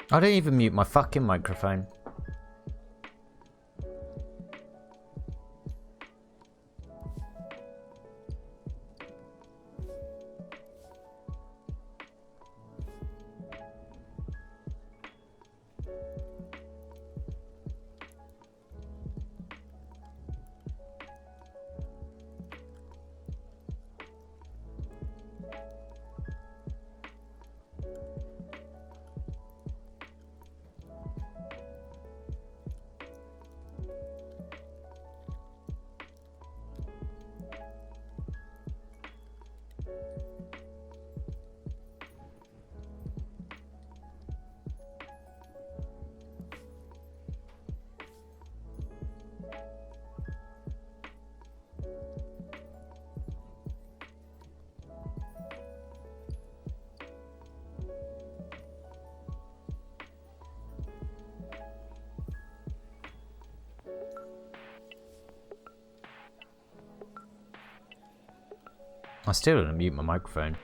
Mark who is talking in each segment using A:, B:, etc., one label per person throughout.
A: I didn't even mute my fucking microphone. I still didn't mute my microphone.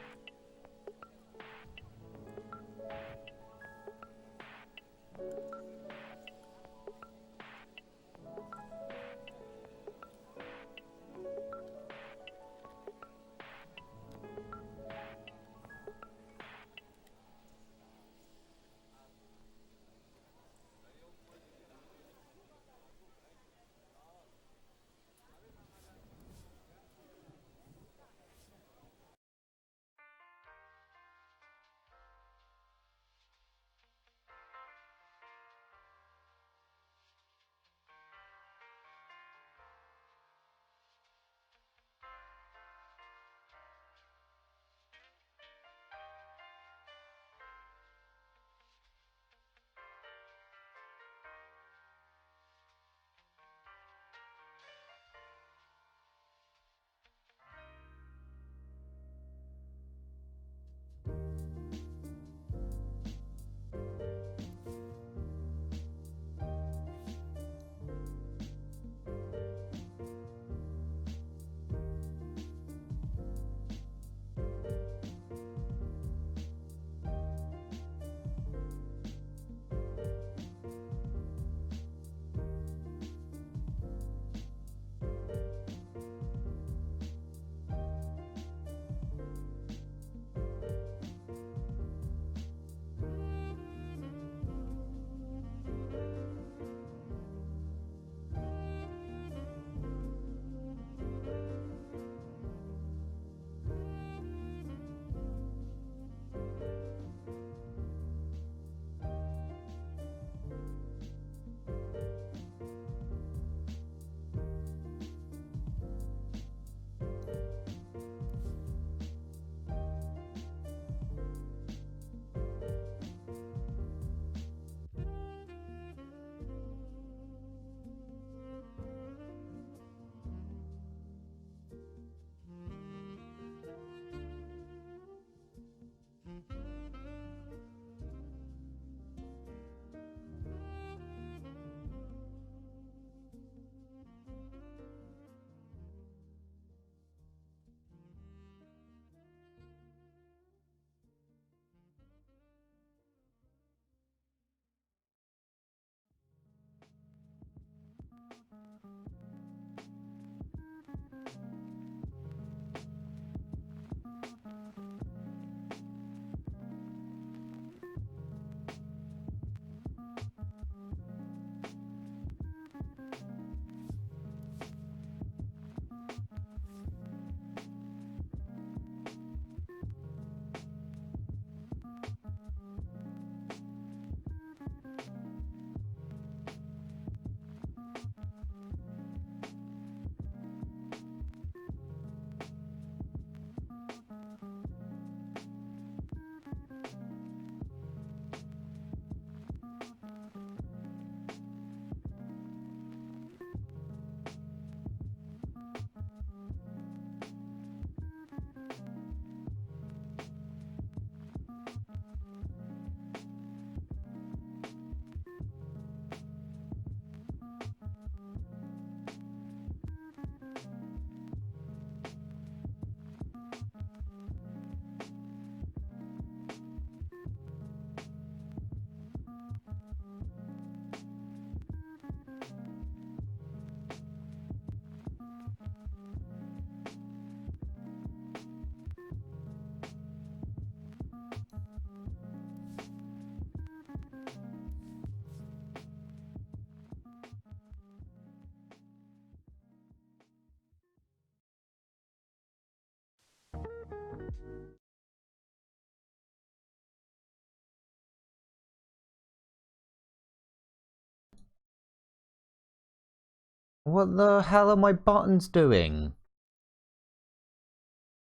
A: What the hell are my buttons doing?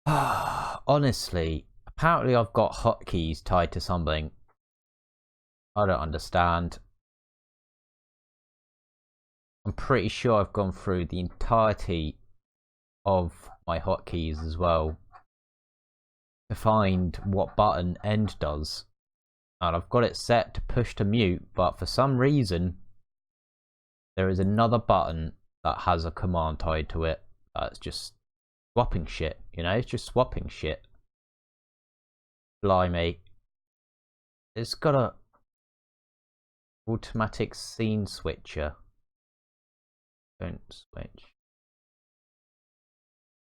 A: Honestly, apparently I've got hotkeys tied to something. I don't understand. I'm pretty sure I've gone through the entirety of my hotkeys as well to find what button end does. And I've got it set to push to mute, but for some reason there is another button that has a command tied to it that's just swapping shit, you know? It's just swapping shit. Blimey. It's got a automatic scene switcher. Don't switch.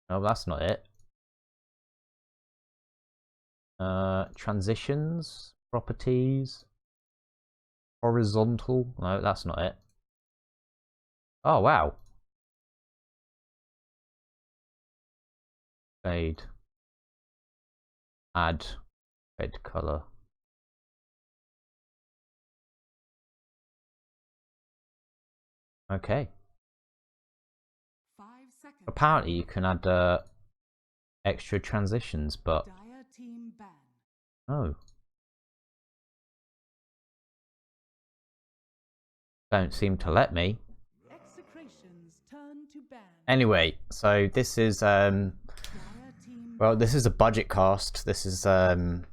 A: No, that's not it. Transitions, properties, horizontal. No, that's not it. Oh wow. Fade. Add fade color. Okay. Apparently you can add extra transitions, but oh, don't seem to let me. Anyway, so this is well, this is a budget cast. This is well,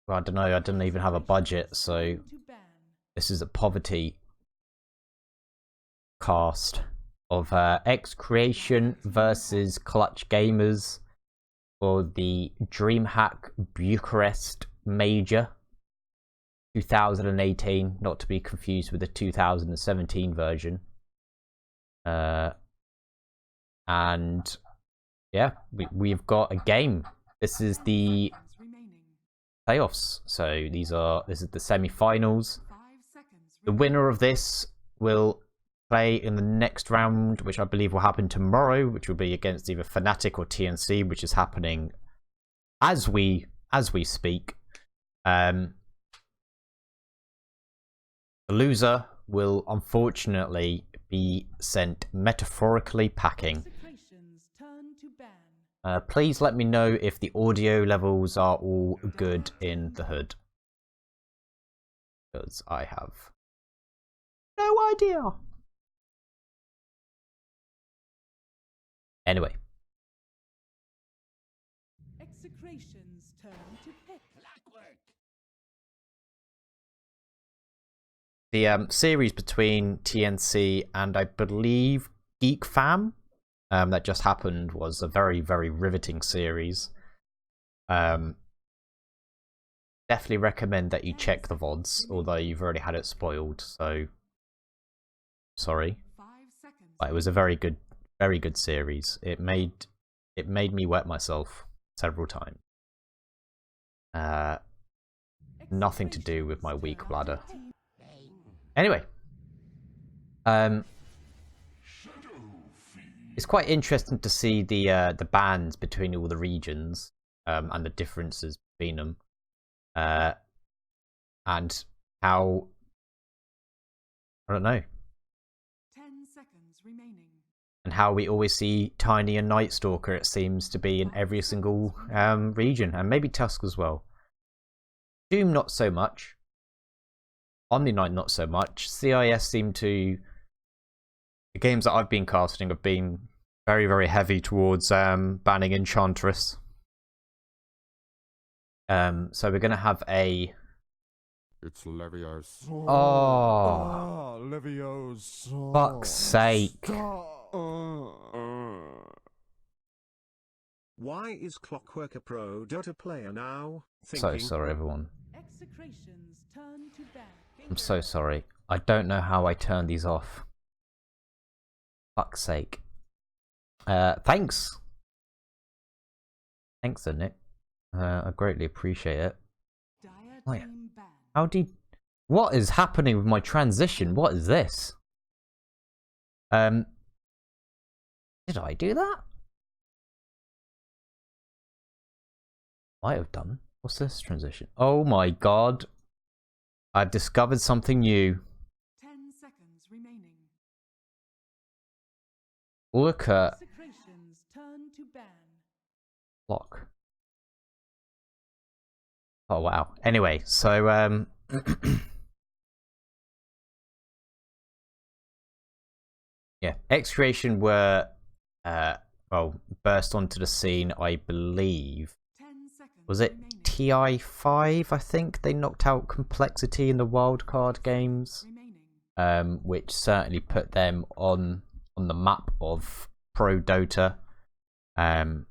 A: I don't know, I didn't even have a budget, so this is a poverty cast of XctN versus Clutch Gamers for the DreamHack Bucharest Major 2018, not to be confused with the 2017 version. And yeah, we've got a game. This is the playoffs. So this is the semi-finals. The winner of this will play in the next round, which I believe will happen tomorrow, which will be against either Fnatic or TNC, which is happening as we speak. The loser will unfortunately be sent metaphorically packing. Please let me know if the audio levels are all good in the hood, because I have no idea. Anyway. Execration's turn to pick. The series between TNC and I believe Geek Fam that just happened was a very, very riveting series. Definitely recommend that you check the VODs, although you've already had it spoiled, so sorry. But it was a very good series. It made me wet myself several times. Nothing to do with my weak bladder. Anyway, it's quite interesting to see the bans between all the regions and the differences between them, and how, I don't know, 10 seconds remaining, and how we always see Tiny and Night Stalker. It seems to be in every single region, and maybe Tusk as well. Doom not so much. Omni-Knight not so much. CIS seem to... The games that I've been casting have been very, very heavy towards banning Enchantress. So we're going to have a...
B: It's Levio's.
A: Oh!
B: Levio's.
A: Fuck's sake.
C: Why is Clockwork a pro Dota player now?
A: So sorry, everyone. I'm so sorry. I don't know how I turn these off. Fuck's sake. Thanks. Thanks, Nick. I greatly appreciate it. Oh, yeah. How did... What is happening with my transition? What is this? Did I do that? Might have done. What's this transition? Oh my god. I've discovered something new.
D: 10 seconds remaining.
A: Look at
D: Execration's turn to ban.
A: lock. Oh wow. Anyway, so yeah, XctN were well burst onto the scene, I believe.
D: 10 seconds
A: Was it
D: remaining.
A: TI5? I think they knocked out Complexity in the wildcard games,
D: Remaining.
A: which certainly put them on the map of pro Dota, and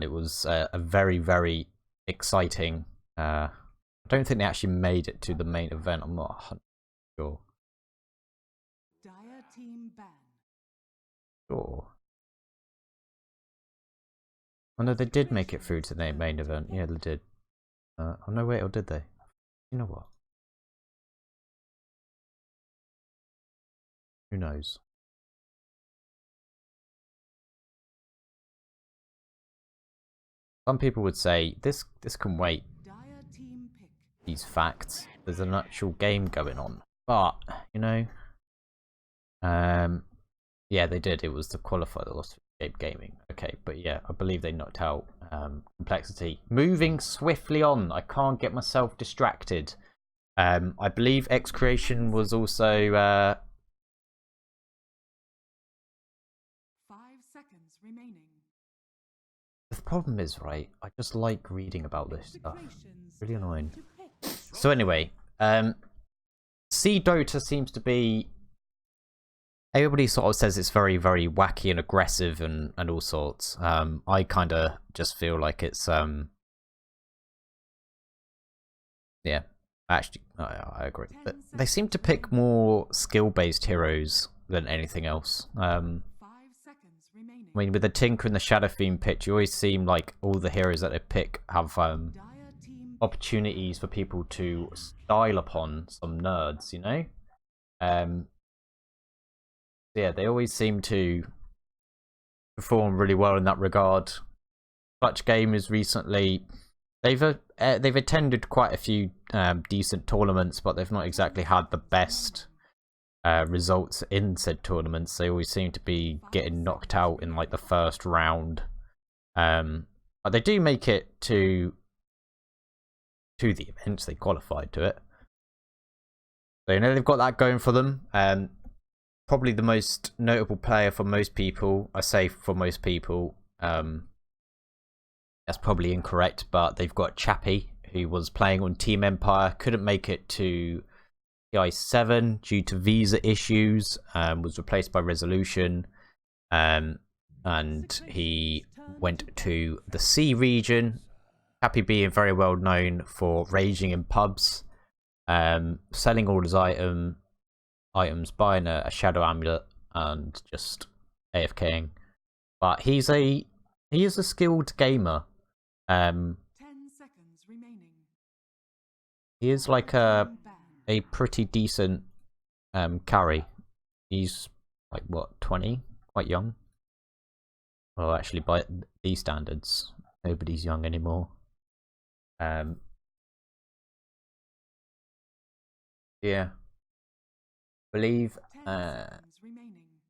A: it was a very, very exciting. I don't think they actually made it to the main event. I'm not 100% sure.
D: Dire team ban.
A: Sure. Oh no, they did make it through to the main event. Yeah, they did. Oh no, wait, or did they? You know what? Who knows? Some people would say this can wait.
D: Dire team pick.
A: These facts. There's an actual game going on, but you know, yeah, they did. It was the qualifier that lost to Escape Gaming. Okay, but yeah, I believe they knocked out Complexity. Moving swiftly on. I can't get myself distracted. I believe XctN was also
D: 5 seconds remaining.
A: the problem is, right, I just like reading about this stuff.
D: Execration's
A: Really
D: turn
A: annoying.
D: to pick.
A: So anyway, Dota seems to be, everybody sort of says it's very, very wacky and aggressive and all sorts. I kind of just feel like it's yeah, actually I agree. But they seem to pick more skill-based heroes than anything else.
D: 5 seconds remaining.
A: I mean, with the Tinker and the Shadow Theme pitch, you always seem like all the heroes that they pick have
D: Dire team
A: opportunities for people to style upon some nerds, you know? Yeah, they always seem to perform really well in that regard. Clutch Gamers recently, they've attended quite a few decent tournaments, but they've not exactly had the best results in said tournaments. They always seem to be getting knocked out in like the first round. But they do make it to the events. They qualified to it, so you know they've got that going for them. Probably the most notable player for most people, I say for most people, that's probably incorrect, but they've got Chappie, who was playing on Team Empire, couldn't make it to TI7 due to visa issues, was replaced by Resolution, and he went to the C region. Chappie being very well known for raging in pubs, selling all his items, buying a shadow amulet, and just AFKing. But he is a skilled gamer.
D: 10 seconds remaining.
A: He is like a
D: Team ban.
A: pretty decent carry. He's like what, 20? Quite young. Well, actually, by these standards, nobody's young anymore. Yeah. Believe
D: 10 seconds remaining.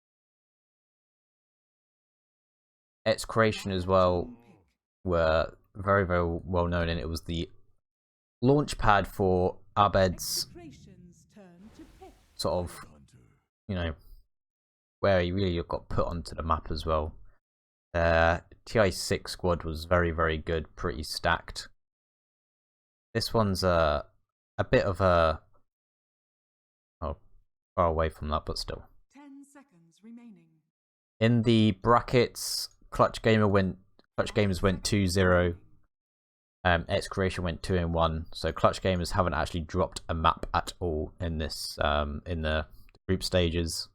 A: XctN as well
D: Team pick.
A: were very, very well known, and it was the launch pad for Abed's
D: Execration's turn to pick.
A: sort of, you know, where he really got put onto the map as well. TI6 squad was very, very good, pretty stacked. This one's a bit of a, oh, far away from that, but still.
D: 10 seconds remaining.
A: In the brackets, Clutch Gamers went 2-0. XctN went 2-1. So Clutch Gamers haven't actually dropped a map at all in this in the group stages.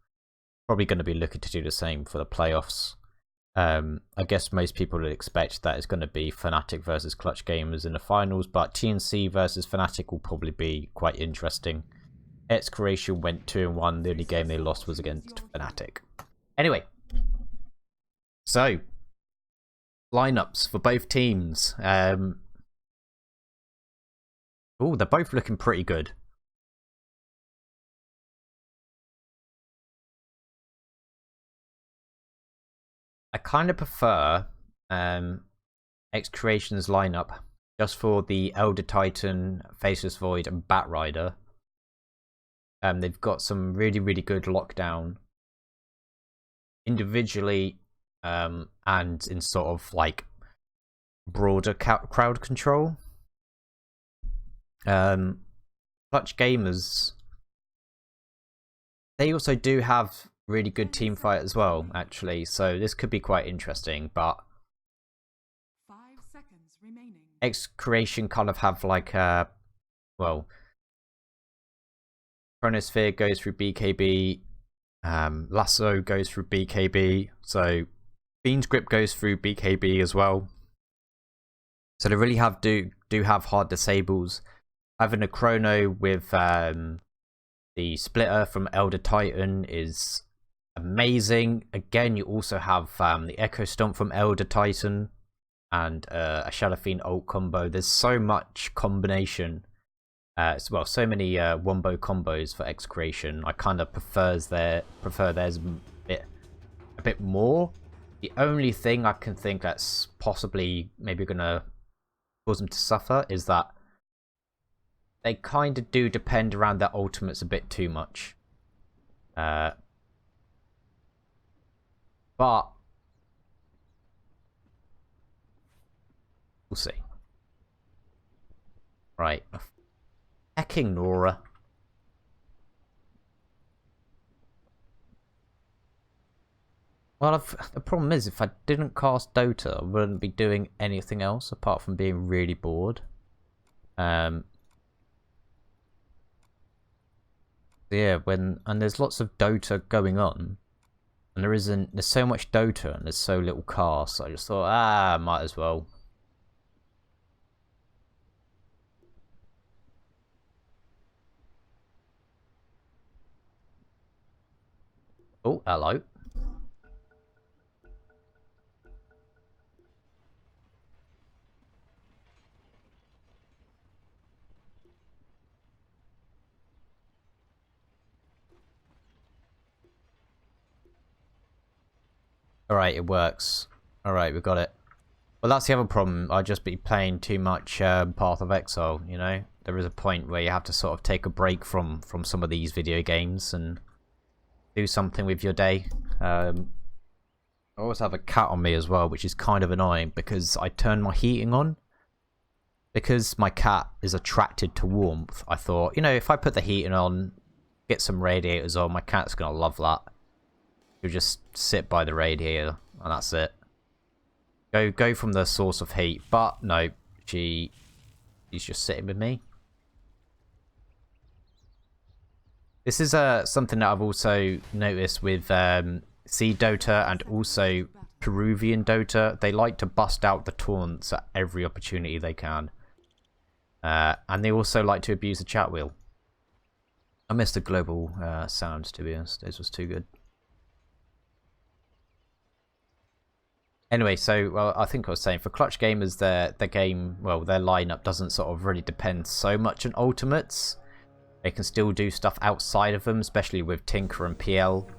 A: Probably going to be looking to do the same for the playoffs. I guess most people would expect that it's going to be Fnatic versus Clutch Gamers in the finals, but TNC versus Fnatic will probably be quite interesting. XctN went 2-1. The only game they lost was against Fnatic. Anyway, so lineups for both teams. Oh, they're both looking pretty good. I kind of prefer XctN's lineup just for the Elder Titan, Faceless Void, and Batrider. They've got some really, really good lockdown individually and in sort of like broader crowd control. Clutch Gamers, they also do have really good team fight as well, actually, so this could be quite interesting, but
D: 5 seconds remaining.
A: XctN kind of have like a, well, Chronosphere goes through BKB, Lasso goes through BKB, so Bean's Grip goes through BKB as well. So they really do have hard disables. Having a Chrono with the Splitter from Elder Titan is amazing. Again, you also have the Echo Stomp from Elder Titan and a Shadow Fiend ult combo. There's so much combination. Well, so many wombo combos for XctN. I kind of prefer theirs a bit more. The only thing I can think that's possibly maybe gonna cause them to suffer is that they kind of do depend around their ultimates a bit too much. But we'll see. Right. Hecking Nora. Well, the problem is, if I didn't cast Dota, I wouldn't be doing anything else apart from being really bored. Yeah, and there's lots of Dota going on, and there's so much Dota and there's so little cast, so I just thought, might as well. Oh, hello. Alright, it works. Alright, we got it. Well, that's the other problem. I'd just be playing too much Path of Exile, you know? There is a point where you have to sort of take a break from some of these video games and do something with your day. I always have a cat on me as well, which is kind of annoying because I turn my heating on. Because my cat is attracted to warmth, I thought, you know, if I put the heating on, get some radiators on, my cat's going to love that. You'll just sit by the radiator, and that's it. Go from the source of heat. But no, she's just sitting with me. This is something that I've also noticed with Sea Dota and also Peruvian Dota. They like to bust out the taunts at every opportunity they can. And they also like to abuse the chat wheel. I missed the global sounds, to be honest. This was too good. Anyway, so well, I think I was saying for Clutch Gamers, their game, well, their lineup doesn't sort of really depend so much on ultimates. They can still do stuff outside of them, especially with Tinker and PL.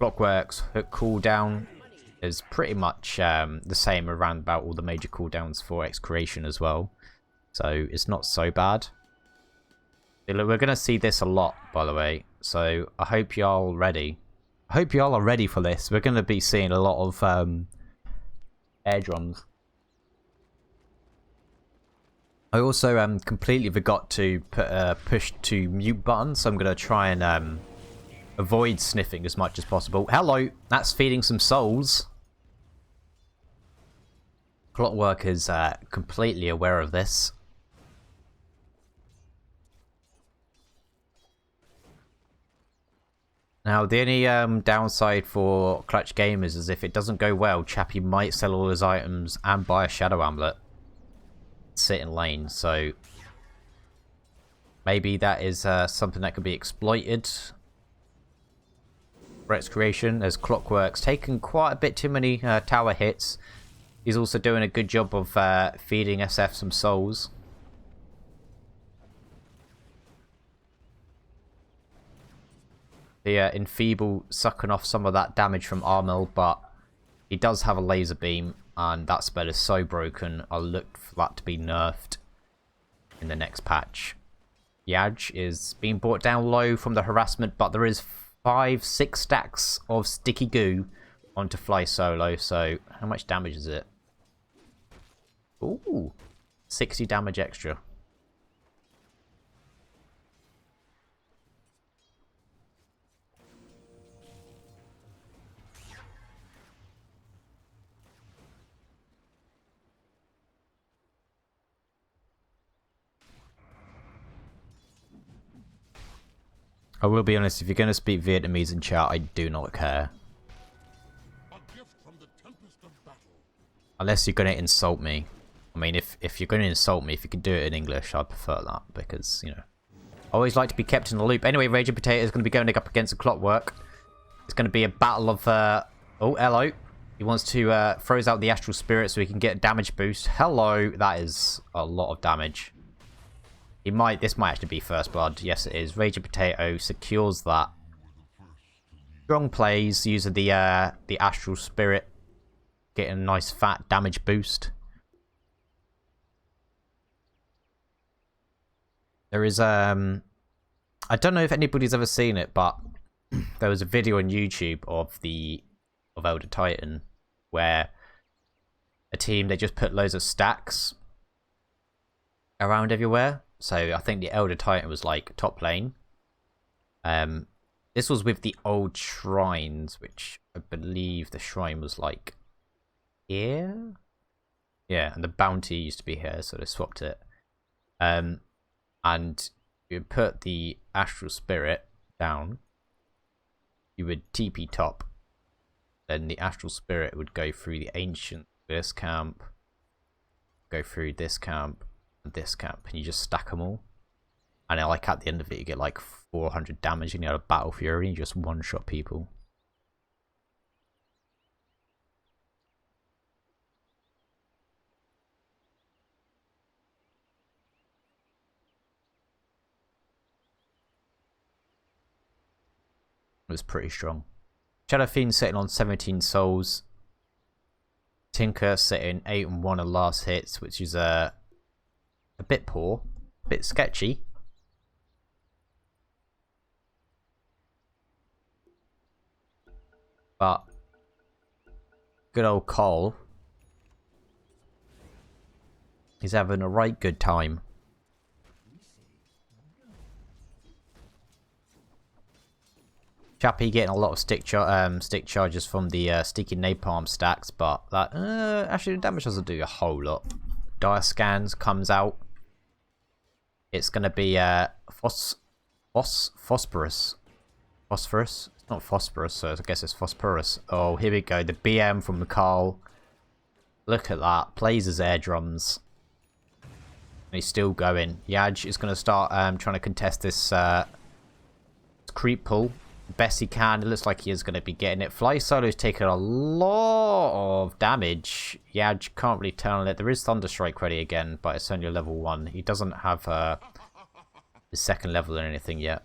A: Clockwork's hook cooldown is pretty much the same around about all the major cooldowns for XctN as well. So it's not so bad. We're going to see this a lot, by the way. So I hope y'all ready. I hope y'all are ready for this. We're going to be seeing a lot of air drums. I also completely forgot to put a push to mute button, so I'm going to try and avoid sniffing as much as possible. Hello, that's feeding some souls. Clockwork is completely aware of this. Now, the only downside for Clutch Gamers is if it doesn't go well, Chappie might sell all his items and buy a Shadow Amulet. Sit in lane, so maybe that is something that could be exploited for XctN, as Clockwork's taken quite a bit too many tower hits. He's also doing a good job of feeding SF some souls. the Enfeeble sucking off some of that damage from Armel, but he does have a laser beam, and that spell is so broken. I'll look for that to be nerfed in the next patch. Yaj is being brought down low from the harassment, but there is 5-6 stacks of sticky goo onto Fly Solo, so how much damage is it? Ooh, 60 damage extra. I will be honest, if you're going to speak Vietnamese in chat, I do not care. Unless you're going to insult me. I mean, if you're going to insult me, if you can do it in English, I'd prefer that. Because, you know, I always like to be kept in the loop. Anyway, Raging Potato is going to be going up against a Clockwork. It's going to be a battle of... oh, hello. He wants to throws out the Astral Spirit so he can get a damage boost. Hello. That is a lot of damage. This might actually be First Blood. Yes, it is. Raging Potato secures that. Strong plays using the Astral Spirit, getting a nice fat damage boost. There is I don't know if anybody's ever seen it, but there was a video on YouTube of Elder Titan where a team, they just put loads of stacks around everywhere. So I think the Elder Titan was like top lane. This was with the old shrines, which I believe the shrine was like here. Yeah, and the bounty used to be here, so they swapped it. And you would put the Astral Spirit down. You would TP top. Then the Astral Spirit would go through the Ancient, this camp, go through this camp, this camp, and you just stack them all, and then, like, at the end of it you get like 400 damage and you have a Battle Fury and you just one-shot people. It was pretty strong. Shadow Fiend sitting on 17 souls. Tinker sitting 8 and 1 on last hits, which is a bit poor, a bit sketchy. But good old Cole, he's having a right good time. Chappie getting a lot of stick charges from the sticky napalm stacks, but that actually the damage doesn't do a whole lot. Dire Scans comes out. It's gonna be phosphorus. Phosphorus? It's not phosphorus, so I guess it's phosphorus. Oh, here we go. The BM from McCall. Look at that. Plays his air drums. And he's still going. Yaj is gonna start trying to contest this creep pull. Best he can. It looks like he is going to be getting it. Fly Solo's taken a lot of damage. Yaj can't really turn on it. There is Thunderstrike ready again, but it's only a level 1. He doesn't have his second level or anything yet.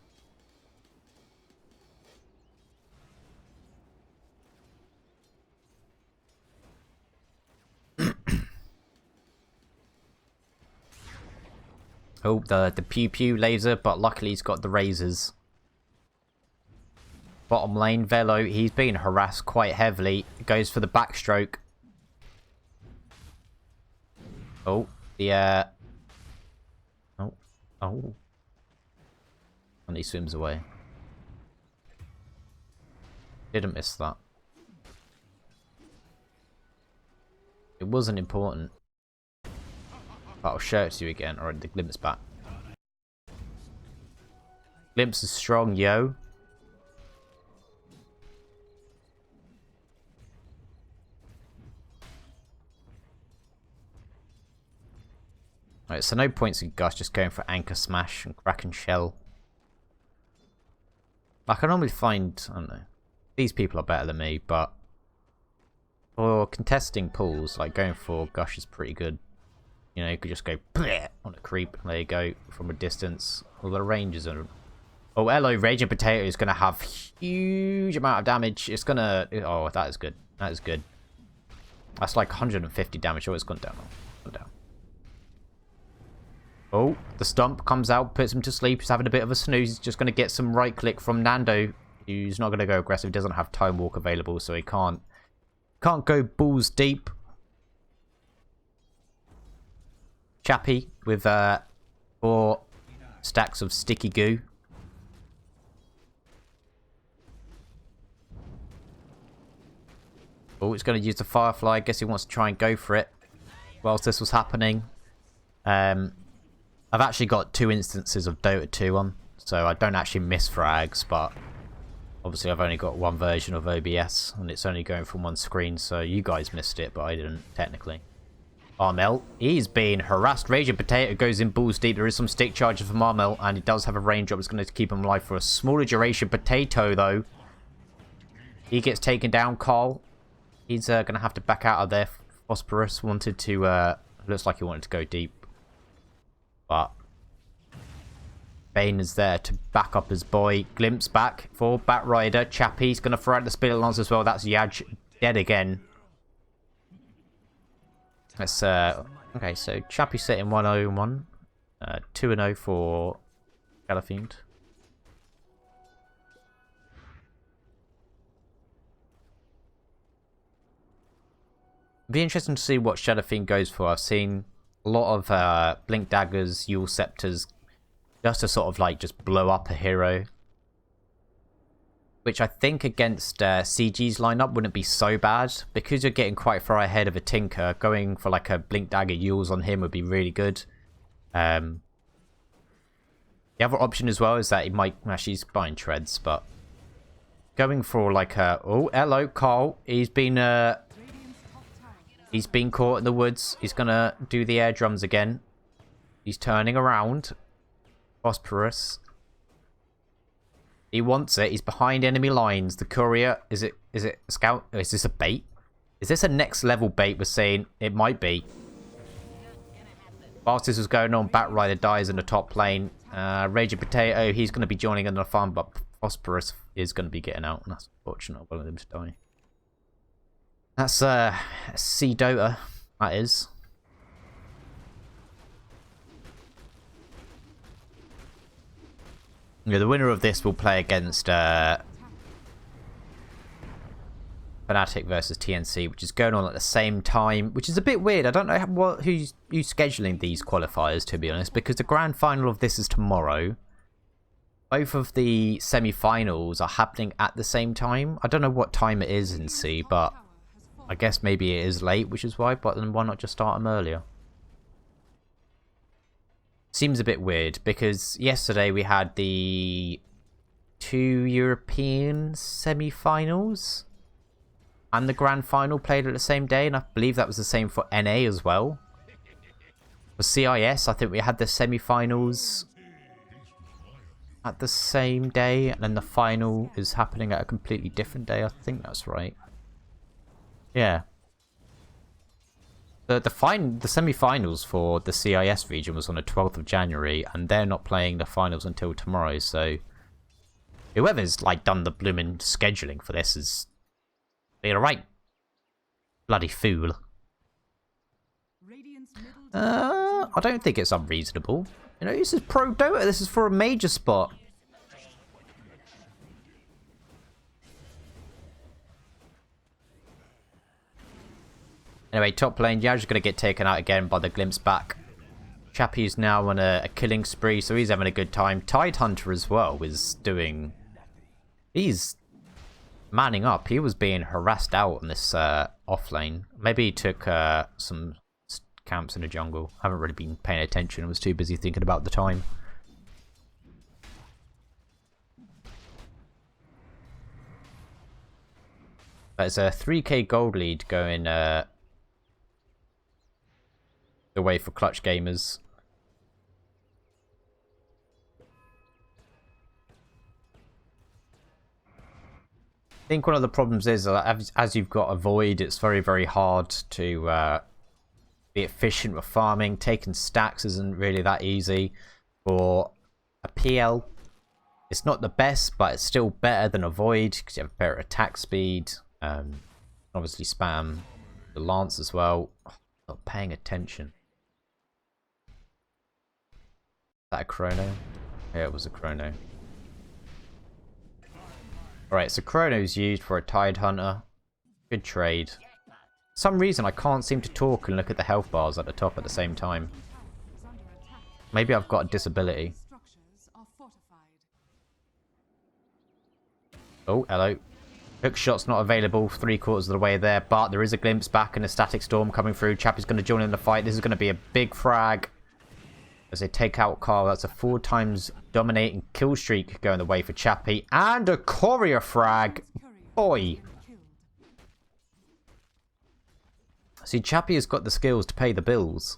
A: Oh, the pew pew laser, but luckily he's got the razors. Bottom lane, Velo, he's being harassed quite heavily. Goes for the backstroke. Oh, the oh. And he swims away. Didn't miss that. It wasn't important. But I'll show it to you again. Alright, the glimpse back. Glimpse is strong, yo. Alright, so no points in Gus, just going for Anchor Smash and Kraken Shell. Like, I normally find, I don't know, these people are better than me, but for contesting pulls, like going for Gush is pretty good. You know, you could just go on a creep, and there you go, from a distance. Well, the ranges are... Oh, hello, Raging Potato is going to have huge amount of damage. It's going to... Oh, that is good. That is good. That's like 150 damage. Oh, it's gone down. Gone down. Oh, the stump comes out, puts him to sleep. He's having a bit of a snooze. He's just going to get some right click from Nando, who's not going to go aggressive. Doesn't have Time Walk available, so he can't go balls deep. Chappie with 4 stacks of sticky goo. Oh, he's going to use the Firefly. I guess he wants to try and go for it whilst this was happening. I've actually got 2 instances of Dota 2 on, so I don't actually miss frags, but obviously I've only got 1 version of OBS, and it's only going from 1 screen, so you guys missed it, but I didn't, technically. Armel, he's being harassed. Raging Potato goes in balls deep. There is some stick charges from Armel, and he does have a range drop. It's going to keep him alive for a smaller duration. Potato, though, he gets taken down. Carl, he's going to have to back out of there. Phosphorus wanted to, looks like he wanted to go deep. But Bane is there to back up his boy. Glimpse back for Batrider. Chappie's going to throw out the Spirit Lance as well. That's Yaj dead again. Let's, okay, so Chappie sitting 1-0-1. 2-0 for Galafiend. Be interesting to see what Shadowfiend goes for. I've seen a lot of Blink Daggers, Yule Scepters, just to sort of like just blow up a hero. Which I think against CG's lineup wouldn't be so bad. Because you're getting quite far ahead of a Tinker, going for like a Blink Dagger Yules on him would be really good. The other option as well is that he might... Well, she's buying treads, but... Going for like a... Oh, hello, Carl. He's been caught in the woods. He's going to do the air drums again. He's turning around. Phosphorus. He wants it. He's behind enemy lines. The courier. Is it a scout? Is this a bait? Is this a next level bait? We're saying it might be. Whilst this was going on, Batrider dies in the top lane. Raging Potato, he's going to be joining in the farm, but Phosphorus is going to be getting out, and that's unfortunate. I wanted him to die. That's C Dota, that is. Yeah, the winner of this will play against Fnatic versus TNC, which is going on at the same time, which is a bit weird. I don't know who's scheduling these qualifiers, to be honest, because the grand final of this is tomorrow. Both of the semi-finals are happening at the same time. I don't know what time it is in C, but I guess maybe it is late, which is why, but then why not just start them earlier? Seems a bit weird, because yesterday we had the 2 European semi-finals and the grand final played at the same day, and I believe that was the same for NA as well. For CIS, I think we had the semi-finals at the same day, and then the final is happening at a completely different day. I think that's right. Yeah. The semi-finals for the CIS region was on the 12th of January, and they're not playing the finals until tomorrow, so whoever's like done the blooming scheduling for this is being a right bloody fool. I don't think it's unreasonable. You know, this is pro Dota. This is for a major spot. Anyway, top lane, Yaj is going to get taken out again by the Glimpse back. Chappie's now on a killing spree, so he's having a good time. Tidehunter as well is doing... He's manning up. He was being harassed out on this off lane. Maybe he took some camps in the jungle. I haven't really been paying attention. I was too busy thinking about the time. There's a 3k gold lead going away for Clutch Gamers. I think one of the problems is as you've got a void, it's very, very hard to be efficient with farming. Taking stacks isn't really that easy. For a PL, It's not the best, but it's still better than a Void because you have better attack speed. Obviously spam the Lance as well. Oh, not paying attention. Is that a Chrono? Yeah, it was a Chrono. Alright, so Chrono's used for a Tide Hunter. Good trade. For some reason I can't seem to talk and look at the health bars at the top at the same time. Maybe I've got a disability. Oh, hello. Hook shot's not available 3/4 of the way there, but there is a glimpse back and a static storm coming through. Chappie's going to join in the fight. This is going to be a big frag as they take out Carl. That's a 4 times dominating kill streak going the way for Chappie. And a courier frag. Boy. See, Chappie has got the skills to pay the bills.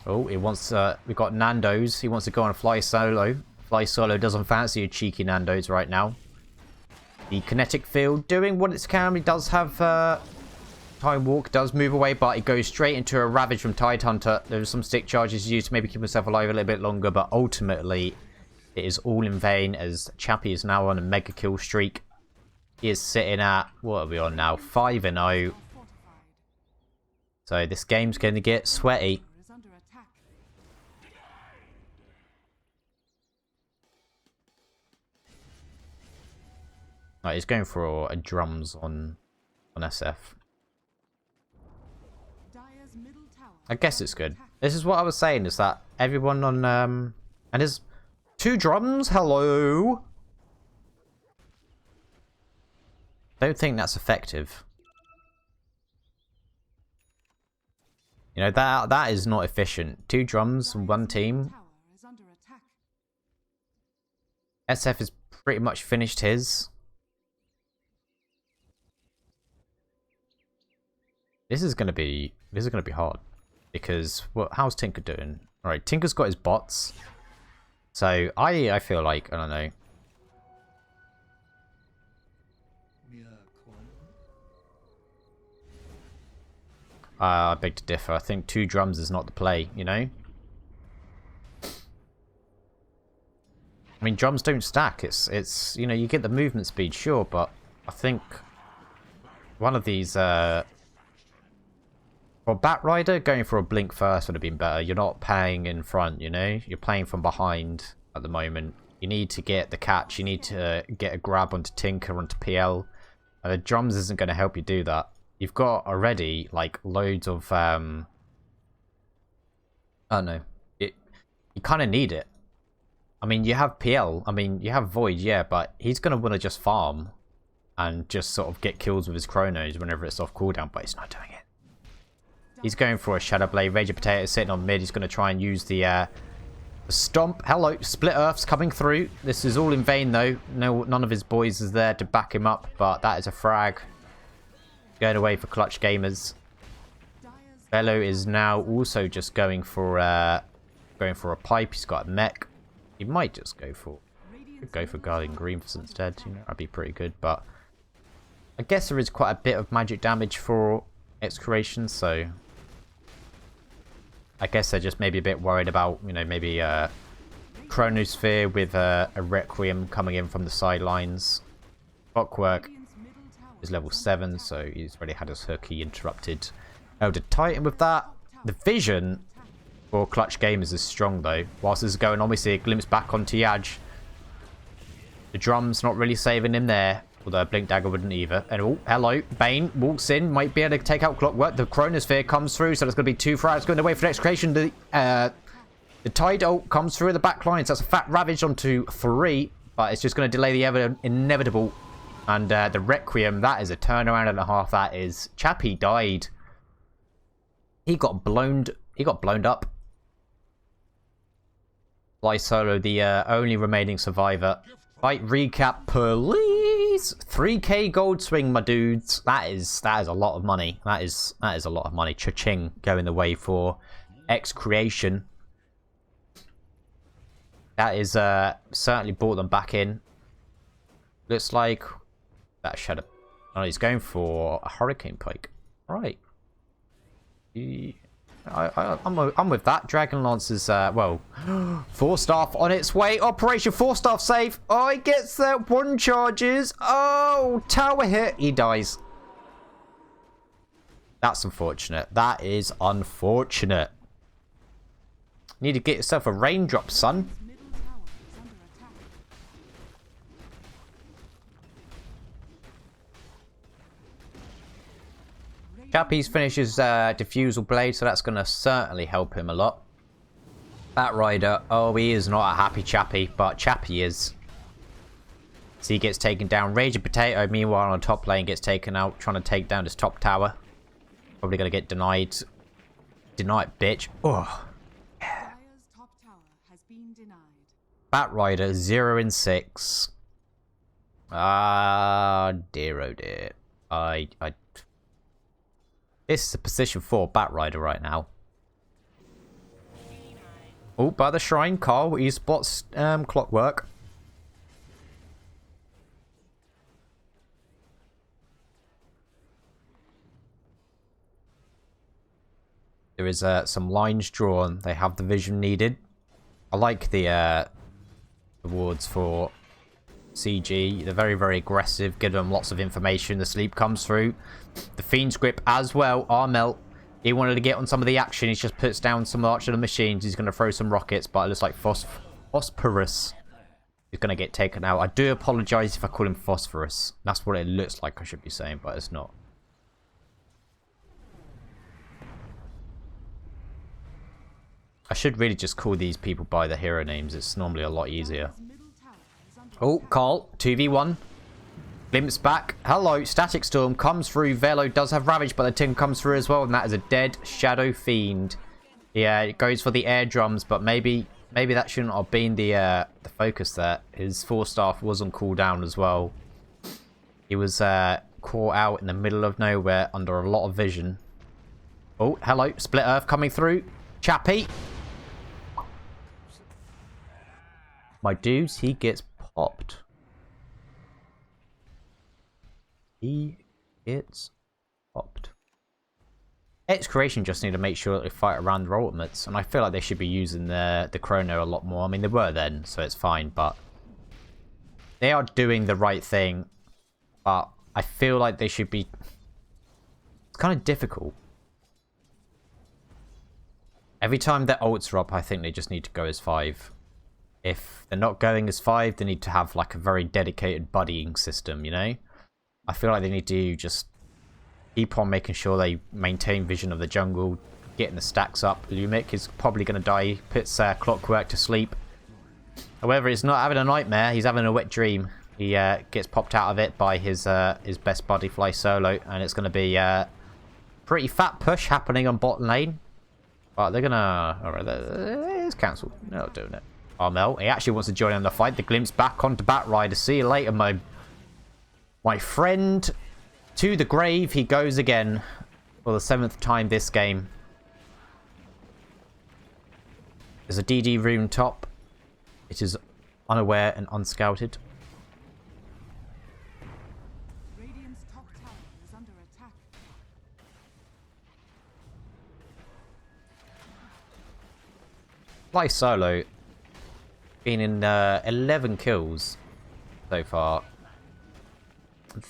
A: Oh, he wants, we've got Nando's. He wants to go on Fly Solo. Fly Solo doesn't fancy a cheeky Nando's right now. The kinetic field doing what it can. He does have, Time Walk, does move away, but he goes straight into a Ravage from Tide Hunter. There's some stick charges used to maybe keep himself alive a little bit longer, but ultimately it is all in vain as Chappie is now on a mega kill streak. He is sitting at, what are we on now? 5-0. So this game's going to get sweaty. Right, he's going for a drums on SF. I guess it's good. This is what I was saying, is that everyone on and there's 2 drums. Hello. Don't think that's effective. You know, that is not efficient. 2 drums and 1 team. SF has pretty much finished his. This is gonna be hard because how's Tinker doing? All right, Tinker's got his bots, so I feel like I don't know. I beg to differ. I think 2 drums is not the play. You know, I mean drums don't stack. It's you know you get the movement speed, sure, but I think one of these. For Batrider, going for a blink first would have been better. You're not playing in front, you know? You're playing from behind at the moment. You need to get the catch. You need to get a grab onto Tinker, onto PL. Drums isn't going to help you do that. You've got already, like, loads of... I don't know. You kind of need it. I mean, you have PL. I mean, you have Void, yeah, but he's going to want to just farm and just sort of get kills with his Chronos whenever it's off cooldown, but he's not doing it. He's going for a Shadow Blade. Rager Potato sitting on mid. He's going to try and use the Stomp. Hello, Split Earth's coming through. This is all in vain, though. No, none of his boys is there to back him up, but that is a frag. Going away for Clutch Gamers. Bello is now also just going for a pipe. He's got a mech. He might just go for Guardian Green instead. You know, that'd be pretty good, but I guess there is quite a bit of magic damage for XctN, so I guess they're just maybe a bit worried about, you know, maybe Chronosphere with a Requiem coming in from the sidelines. Clockwork is level 7, so he's already had his hook. He interrupted Elder Titan with that. The vision for Clutch Gamers is strong, though. Whilst this is going on, we see a glimpse back onto Yaj. The drum's not really saving him there. Although a Blink Dagger wouldn't either. And oh, hello. Bane walks in. Might be able to take out Clockwork. The Chronosphere comes through. So there's going to be 2 frags going away for XctN. The Tide ult comes through the back line. So that's a fat Ravage onto 3. But it's just going to delay the inevitable. And the Requiem, that is a turnaround and a half. That is. Chappie died. He got blown up. Fly Solo, the only remaining survivor. Fight recap, please. 3k gold swing, my dudes. That is a lot of money. That is a lot of money. Cha-ching going the way for XctN. That is certainly brought them back in. Looks like that Shadow. Oh, he's going for a Hurricane Pike. Right. I'm with that. Dragon Lance is, well, 4-staff on its way. Operation 4-staff save. Oh, he gets there. 1 charges. Oh, tower hit. He dies. That's unfortunate. That is unfortunate. Need to get yourself a raindrop, son. Chappie's finishes Diffusal Blade, so that's going to certainly help him a lot. Bat Rider, oh, he is not a happy Chappie, but Chappie is. So he gets taken down. Raging Potato, meanwhile, on top lane, gets taken out, trying to take down his top tower. Probably going to get denied. Denied, bitch. Oh. Bat Rider, 0 in 6. Ah, dear, oh dear. This is a position 4 Bat Rider right now. Oh, by the shrine, Carl, he spots Clockwork. There is some lines drawn. They have the vision needed. I like the wards for CG. They're very, very aggressive. Give them lots of information. The sleep comes through. The Fiend's Grip as well. Armel, he wanted to get on some of the action. He just puts down some Archer of the Machines. He's going to throw some rockets, but it looks like Phosphorus is going to get taken out. I do apologize if I call him Phosphorus. That's what it looks like I should be saying, but it's not. I should really just call these people by their hero names. It's normally a lot easier. Oh, Carl, 2v1. Glimpse back. Hello, Static Storm comes through. Velo does have Ravage, but the Tin comes through as well, and that is a dead Shadow Fiend. Yeah, it goes for the air drums, but maybe that shouldn't have been the focus there. His 4-staff was on cooldown as well. He was caught out in the middle of nowhere under a lot of vision. Oh, hello, Split Earth coming through. Chappie. My dudes, he gets popped. He gets popped. XctN just need to make sure that they fight around their ultimates, and I feel like they should be using the chrono a lot more. I mean, they were then, so it's fine, but they are doing the right thing. But I feel like they should be. It's kind of difficult. Every time their ults are up, I think they just need to go as 5. If they're not going as 5, they need to have like a very dedicated buddying system, you know? I feel like they need to just keep on making sure they maintain vision of the jungle, getting the stacks up. Lumic is probably going to die, puts Clockwork to sleep. However, he's not having a nightmare, he's having a wet dream. He gets popped out of it by his best buddy Fly Solo, and it's going to be a pretty fat push happening on bot lane. But they're going to... Alright, it's cancelled. They're not doing it. Armel, he actually wants to join in the fight. The Glimpse back onto Bat Rider. See you later, my friend. To the grave he goes again for the 7th time this game. There's a DD rune top. It is unaware and unscouted.
D: Radiant's top tower is under attack.
A: Fly Solo been in 11 kills so far.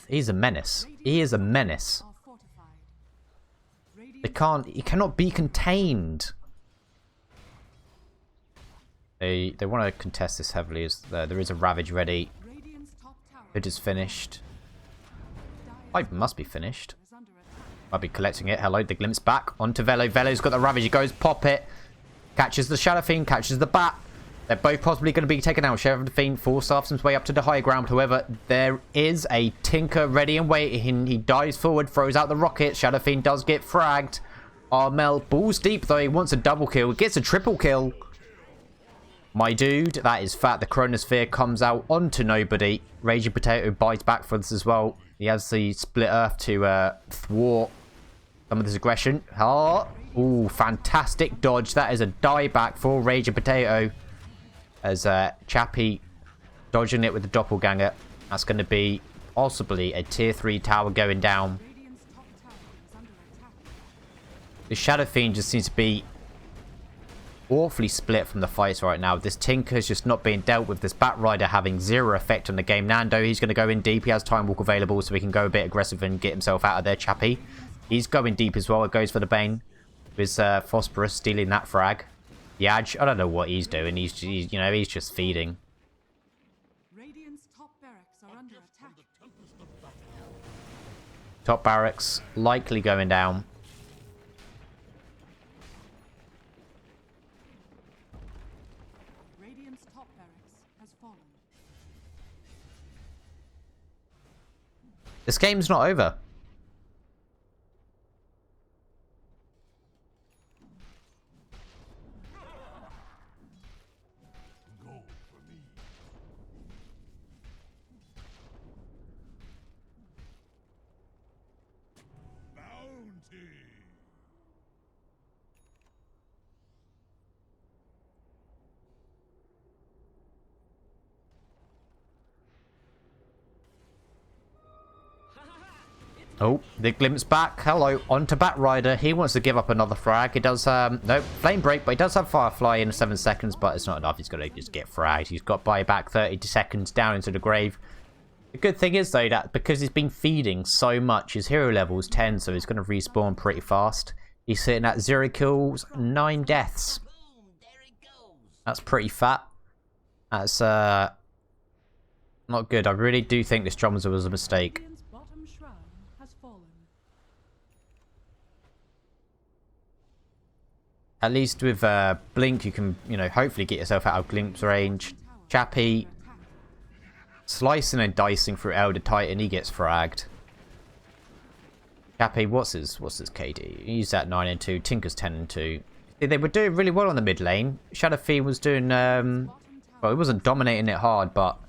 A: He's a menace. He is a menace. He cannot be contained. They want to contest this heavily. As there is a Ravage ready. It is finished. It must be finished. Might be collecting it. Hello, the Glimpse back onto Velo. Velo's got the Ravage. He goes pop it. Catches the Shadow Fiend. Catches the Bat. They're both possibly going to be taken out. Shadow Fiend force-staffs his way up to the high ground. However, there is a Tinker ready and waiting. He dives forward, throws out the rocket. Shadow Fiend does get fragged. Armel balls deep though. He wants a double kill. Gets a triple kill. My dude, that is fat. The Chronosphere comes out onto nobody. Raging Potato buys back for this as well. He has the Split Earth to thwart some of this aggression. Oh, ooh, fantastic dodge. That is a dieback for Raging Potato. As Chappie dodging it with the Doppelganger. That's going to be possibly a tier 3 tower going down. The Shadow Fiend just seems to be awfully split from the fights right now. This Tinker's just not being dealt with. This Batrider having zero effect on the game. Nando, he's going to go in deep. He has Time Walk available, so he can go a bit aggressive and get himself out of there. Chappie, he's going deep as well. It goes for the Bane. With Phosphorus stealing that frag. Yaj, I don't know what he's doing. He's just feeding.
D: Radiant's top barracks are under attack.
A: Top barracks likely going down.
D: Radiant's top barracks has fallen.
A: This game's not over. Oh, the glimpse back. Hello, on to Batrider. He wants to give up another frag. He does, no, Flame Break, but he does have Firefly in 7 seconds, but it's not enough. He's going to just get fragged. He's got buyback 30 seconds down into the grave. The good thing is, though, that because he's been feeding so much, his hero level is 10, so he's going to respawn pretty fast. He's sitting at 0 kills, 9 deaths. That's pretty fat. That's, not good. I really do think this Drummer was a mistake.
D: Radiant's bottom shrine has fallen.
A: At least with Blink, you can, hopefully get yourself out of Glimpse range. Chappie, slicing and dicing through Elder Titan, he gets fragged. Chappie, what's his KD? He's at 9 and 2. Tinker's 10 and 2. They were doing really well on the mid lane. Shadow Fiend was doing, well, he wasn't dominating it hard, but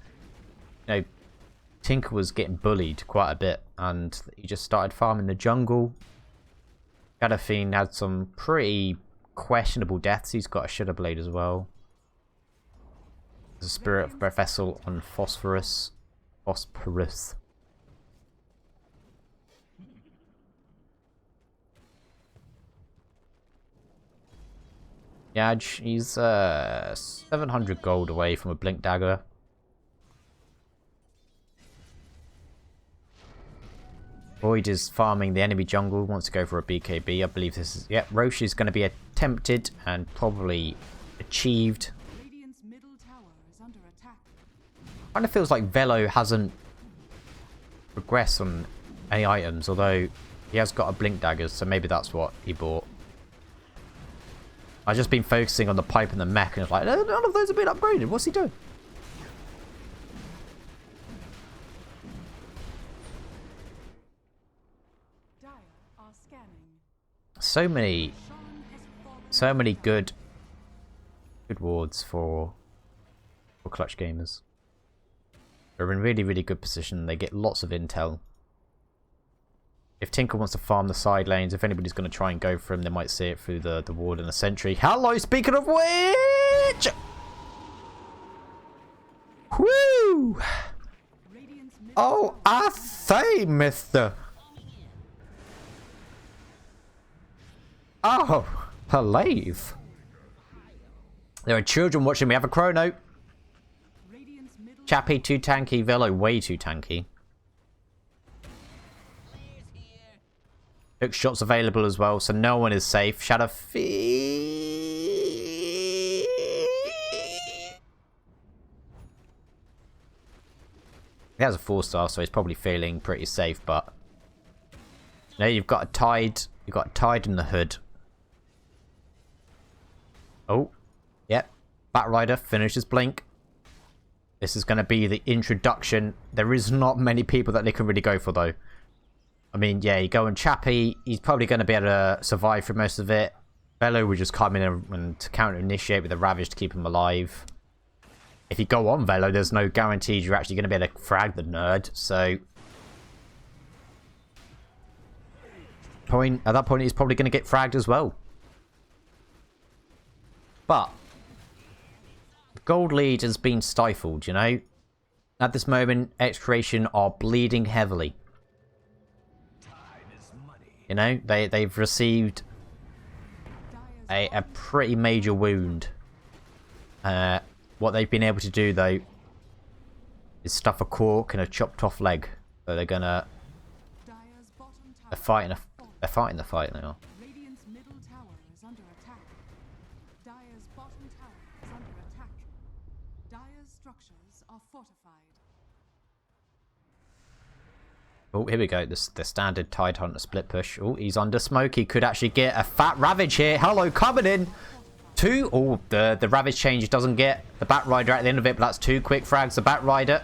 A: Tinker was getting bullied quite a bit, and he just started farming the jungle. Shadow Fiend had some pretty questionable deaths. He's got a Shudder Blade as well. There's a Spirit Vessel on Phosphorus. Yaj, he's 700 gold away from a Blink Dagger. Void is farming the enemy jungle, wants to go for a BKB. I believe this is... Yeah, Roche is going to be attempted and probably achieved.
D: Radiant's middle tower is under attack.
A: Kind of feels like Velo hasn't progressed on any items, although he has got a Blink Dagger, so maybe that's what he bought. I've just been focusing on the pipe and the mech, and it's like, none of those have been upgraded. What's he doing? So many good wards for clutch gamers. They're in really, really good position. They get lots of intel. If Tinker wants to farm the side lanes, if anybody's going to try and go for him, they might see it through the ward and the sentry. Hello, speaking of which! Whoo! Oh, I say, mister. Oh, alive. There are children watching. We have a chrono. Chappie, too tanky. Velo, way too tanky. Hook shots available as well, so no one is safe. Shadow He has a 4-star, so he's probably feeling pretty safe, but you've got a Tide. You've got a Tide in the hood. Oh, yep. Batrider finishes Blink. This is going to be the introduction. There is not many people that they can really go for, though. I mean, yeah, you go on Chappie. He's probably going to be able to survive for most of it. Velo would just come in and counter-initiate with a Ravage to keep him alive. If you go on Velo, there's no guarantees you're actually going to be able to frag the nerd. So, at that point, he's probably going to get fragged as well. But the gold lead has been stifled, At this moment, XctN are bleeding heavily. They've received a pretty major wound. What they've been able to do, though, is stuff a cork and a chopped off leg. So they're gonna... They're fighting the fight now.
D: Radiant's middle tower is under attack. Dire's bottom tower is under attack. Dire's structures are fortified.
A: Oh, here we go. The standard Tidehunter split push. Oh, he's under smoke. He could actually get a fat Ravage here. Hello, coming in. Two. Oh, the Ravage change doesn't get the Bat Rider at the end of it, but that's two quick frags. The Bat Rider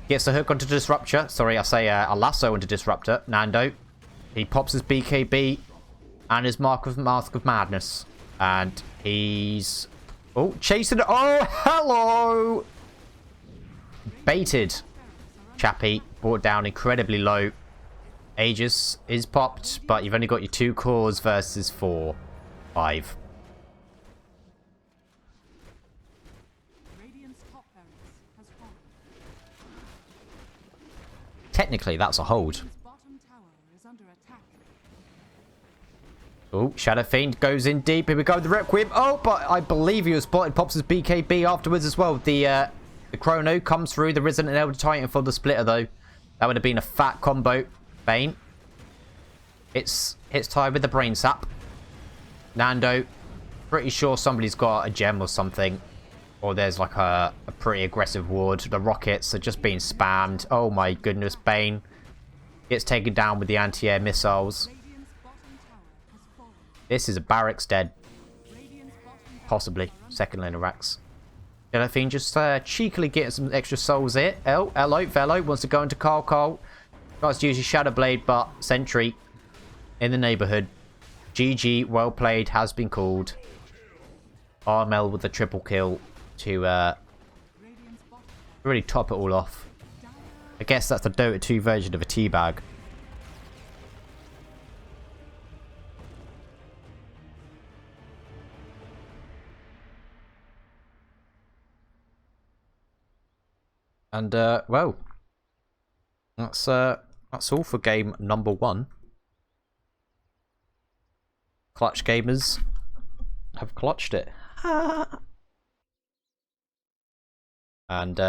A: gets the hook onto Disruptor. Sorry, I say a lasso onto Disruptor. Nando. He pops his BKB and his Mask of Madness. And he's... Oh, chasing it. Oh, hello. Baited. Chappie. Brought down incredibly low. Aegis is popped, but you've only got your 2 cores versus 4. 5.
D: Radiant's top barracks has fallen.
A: Technically, that's a hold.
D: Radiant's bottom tower is under attack.
A: Oh, Shadow Fiend goes in deep. Here we go, the Requiem. Oh, but I believe he was spotted. Pops his BKB afterwards as well. The Chrono comes through. There isn't an Elder Titan for the splitter, though. That would have been a fat combo. Bane. It's tied with the Brain Sap. Nando. Pretty sure somebody's got a gem or something. Or there's like a pretty aggressive ward. The rockets are just being spammed. Oh my goodness, Bane. Gets taken down with the anti-air missiles.
D: Radiant's bottom tower has fallen.
A: This is a barracks dead.
D: Radiant's bottom tower
A: Possibly. Second lane of racks. I think just cheekily getting some extra souls here. Oh, hello, Velo wants to go into Carl. Tries to use his Shadow Blade, but Sentry in the neighborhood. GG, well played, has been called. Armel with the triple kill to
D: Radiant's bottom
A: really top it all off. I guess that's the Dota 2 version of a teabag. And, well, that's all for game number 1. Clutch gamers have clutched it. And,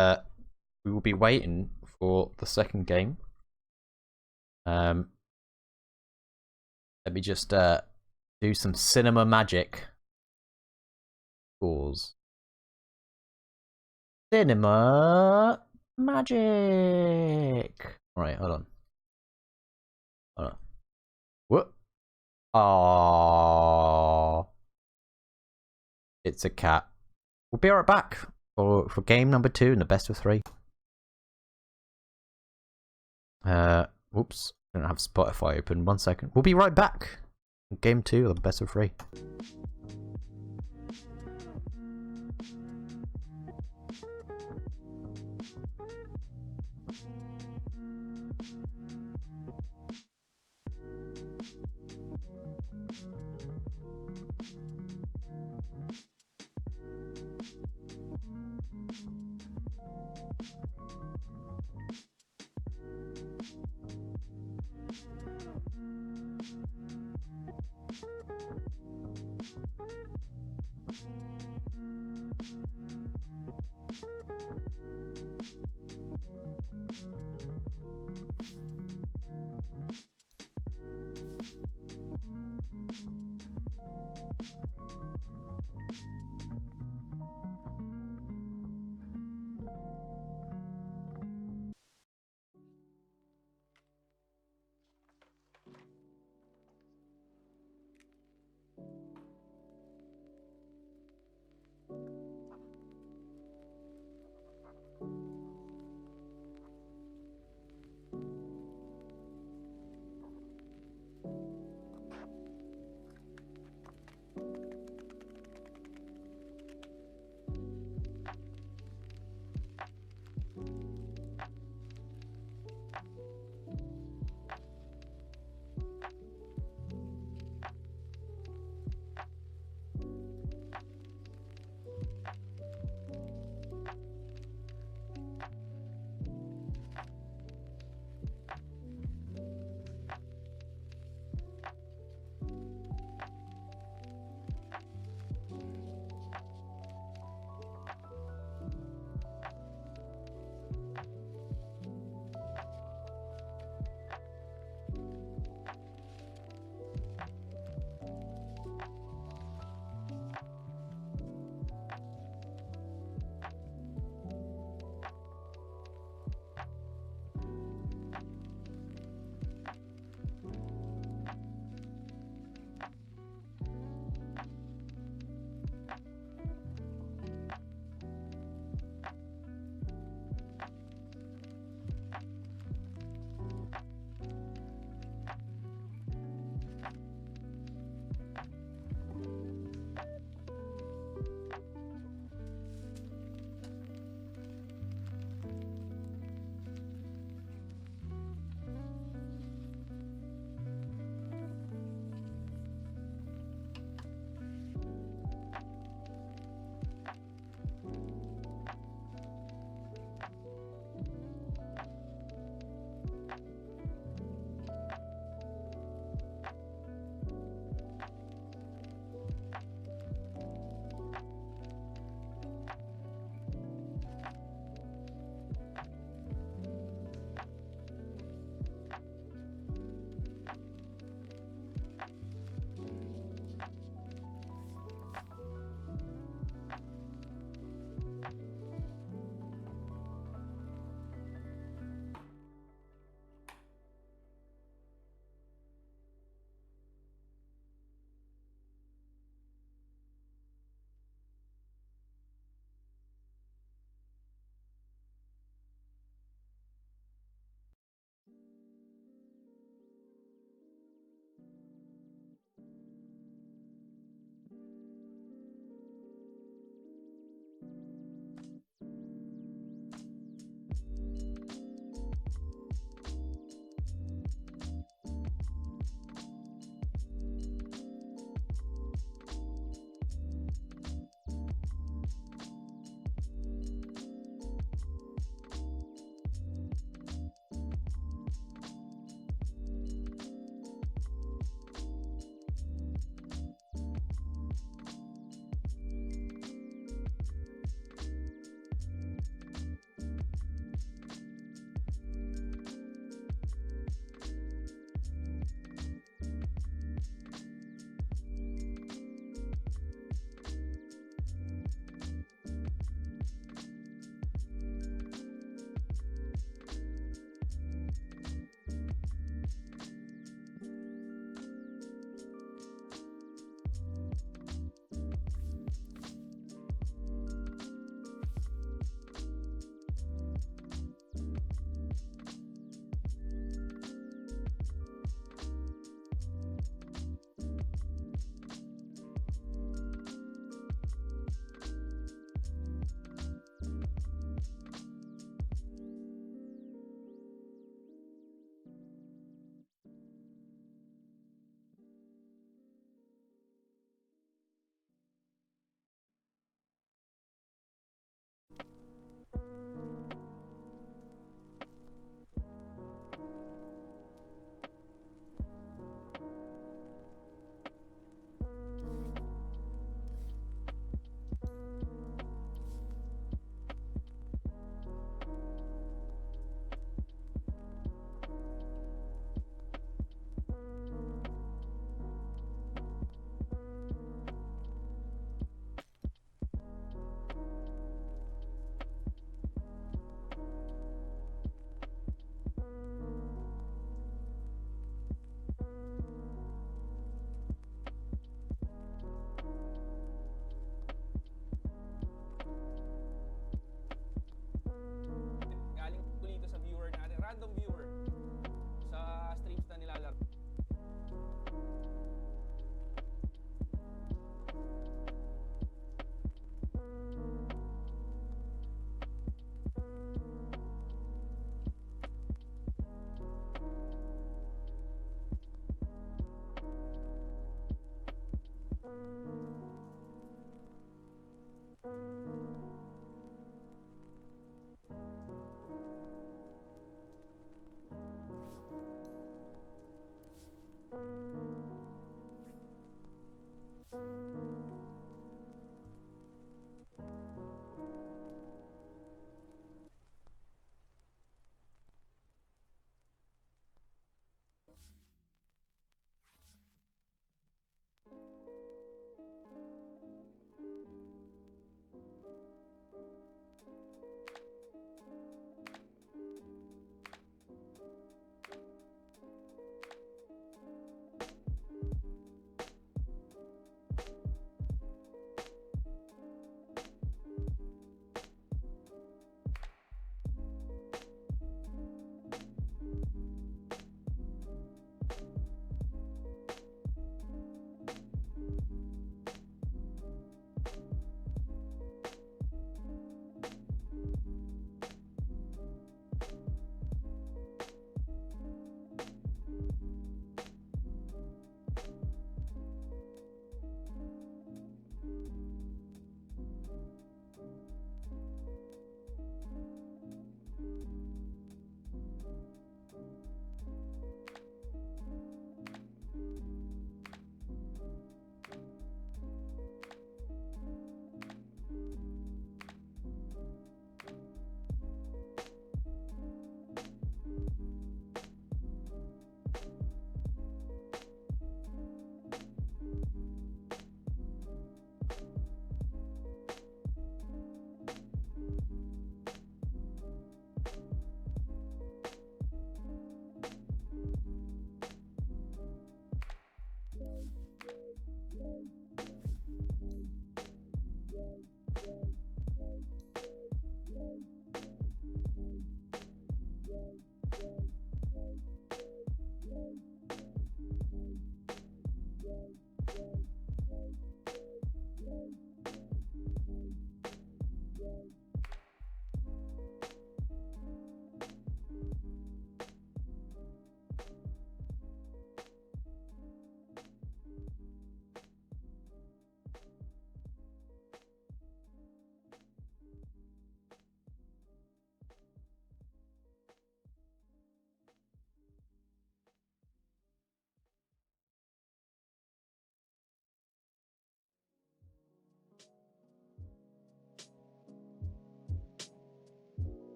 A: we will be waiting for the second game. Let me just, do some cinema magic. Scores. Cinema magic. Right, hold on. What? Aww. It's a cat. We'll be right back for game number 2 in the best of 3. Whoops. I don't have Spotify open. 1 second. We'll be right back. Game 2 of the best of 3.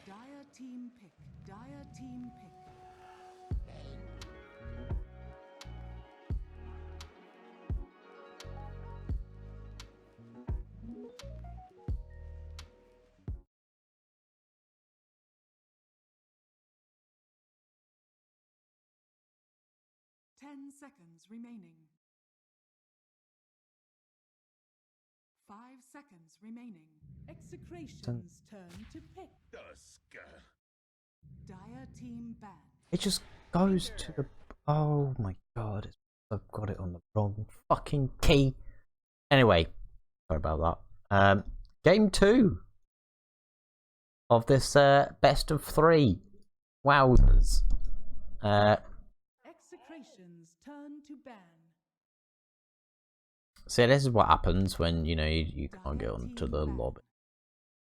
D: Dire team pick. Dire team pick. Ten seconds remaining. 5 seconds remaining. Execration's turn to pick. Dire team ban.
A: It just goes to the... Oh my god, I've got it on the wrong fucking key. Anyway, sorry about that. Game 2 of this best of 3. Wowzers.
D: Execration's turn to ban.
A: So this is what happens when, you know, you can't get onto the lobby.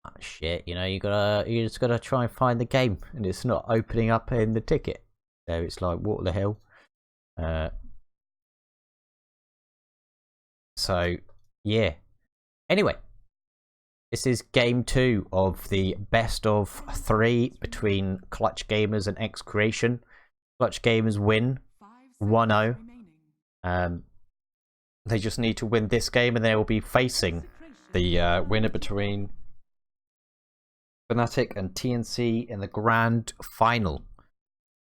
A: Ah, shit, you know, you just gotta try and find the game, and it's not opening up in the ticket. So it's like, what the hell? So yeah. Anyway, this is game 2 of the best of 3 between Clutch Gamers and XctN. Clutch Gamers win 1-0. They just need to win this game, and they will be facing the winner between Fnatic and TNC in the grand final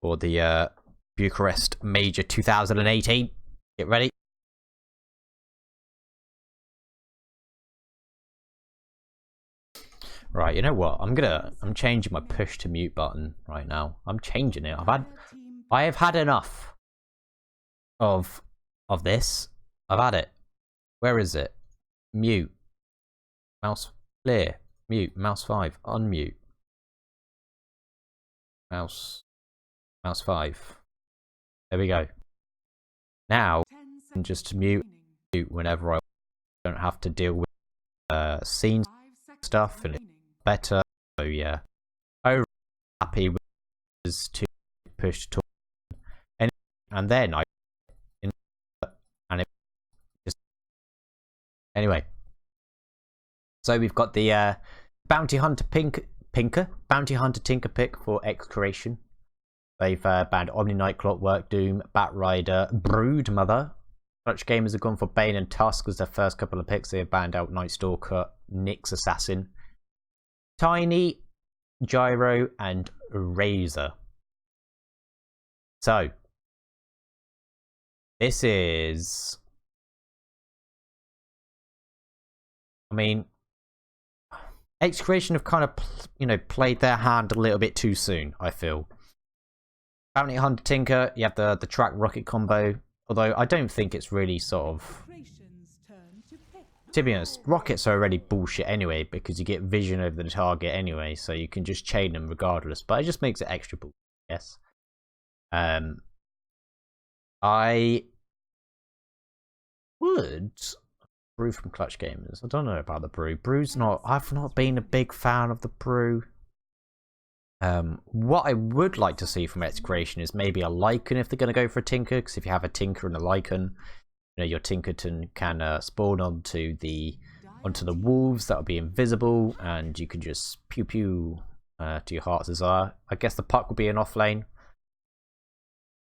A: for the Bucharest Major 2018. Get ready. Right, you know what? I'm changing my push to mute button right now. I'm changing it. I have had enough of this. I've had it. Where is it? Mute. Mouse clear. Mute. Mouse 5. Unmute. Mouse 5. There we go. Now, I can just mute whenever I don't have to deal with scene stuff, and it's better. So yeah. I'm happy with this to push to and then I and it just anyway. So we've got the Bounty Hunter Bounty Hunter Tinker pick for XctN. They've banned Omni Knight, Clockwork, Doom, Batrider, Broodmother. Clutch Gamers have gone for Bane and Tusk as their first couple of picks. They have banned out Night Stalker, Nyx Assassin, Tiny, Gyro, and Razor. So this is, I mean, XctN have kind of, you know, played their hand a little bit too soon, I feel. Bounty Hunter Tinker, you have the track rocket combo, although I don't think it's really sort of, to be honest, rockets are already bullshit anyway, because you get vision over the target anyway, so you can just chain them regardless, but it just makes it extra bullshit, yes. I would brew from Clutch Gamers. I don't know about the brew. I've not been a big fan of the brew. What I would like to see from XctN is maybe a Lycan if they're going to go for a Tinker, because if you have a Tinker and a Lycan, you know, your Tinkerton can spawn onto the wolves that will be invisible, and you can just pew pew to your heart's desire. I guess the puck will be an off lane.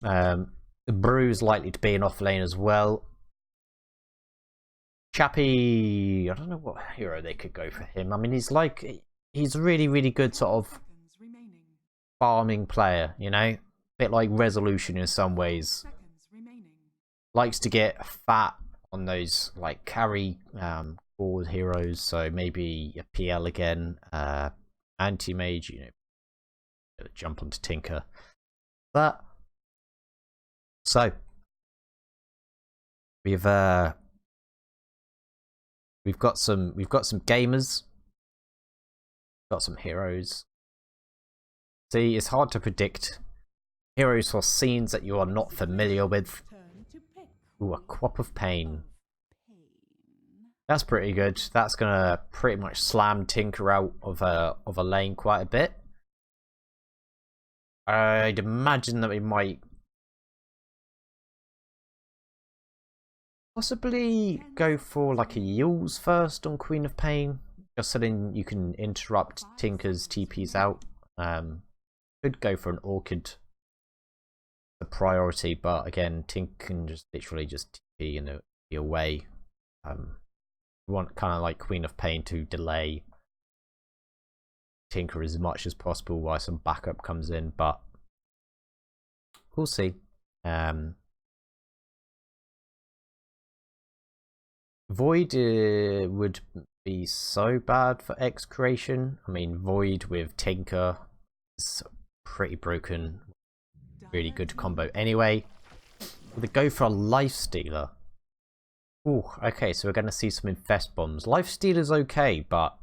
A: The brew is likely to be an off lane as well. Chappie, I don't know what hero they could go for him. I mean, he's a really, really good sort of farming player, you know? A bit like Resolution in some ways. Likes to get fat on those, like, carry forward heroes, so maybe a PL again, anti-mage, you know, jump onto Tinker. But so we've got some gamers, got some heroes. See, it's hard to predict heroes for scenes that you are not familiar with. Ooh, a Quap of Pain. That's pretty good. That's gonna pretty much slam Tinker out of a lane quite a bit. I'd imagine that we might possibly go for like a Yules first on Queen of Pain, just so then you can interrupt Tinker's TPs out. Could go for an Orchid, the priority, but again, Tinker can just literally just TP and be away. We want kind of like Queen of Pain to delay Tinker as much as possible while some backup comes in, but we'll see. Void would be so bad for X creation. I mean, Void with Tinker is pretty broken, really good combo anyway. They go for a Life Stealer. Ooh, okay, so we're going to see some Infest Bombs. Life Stealer's okay, but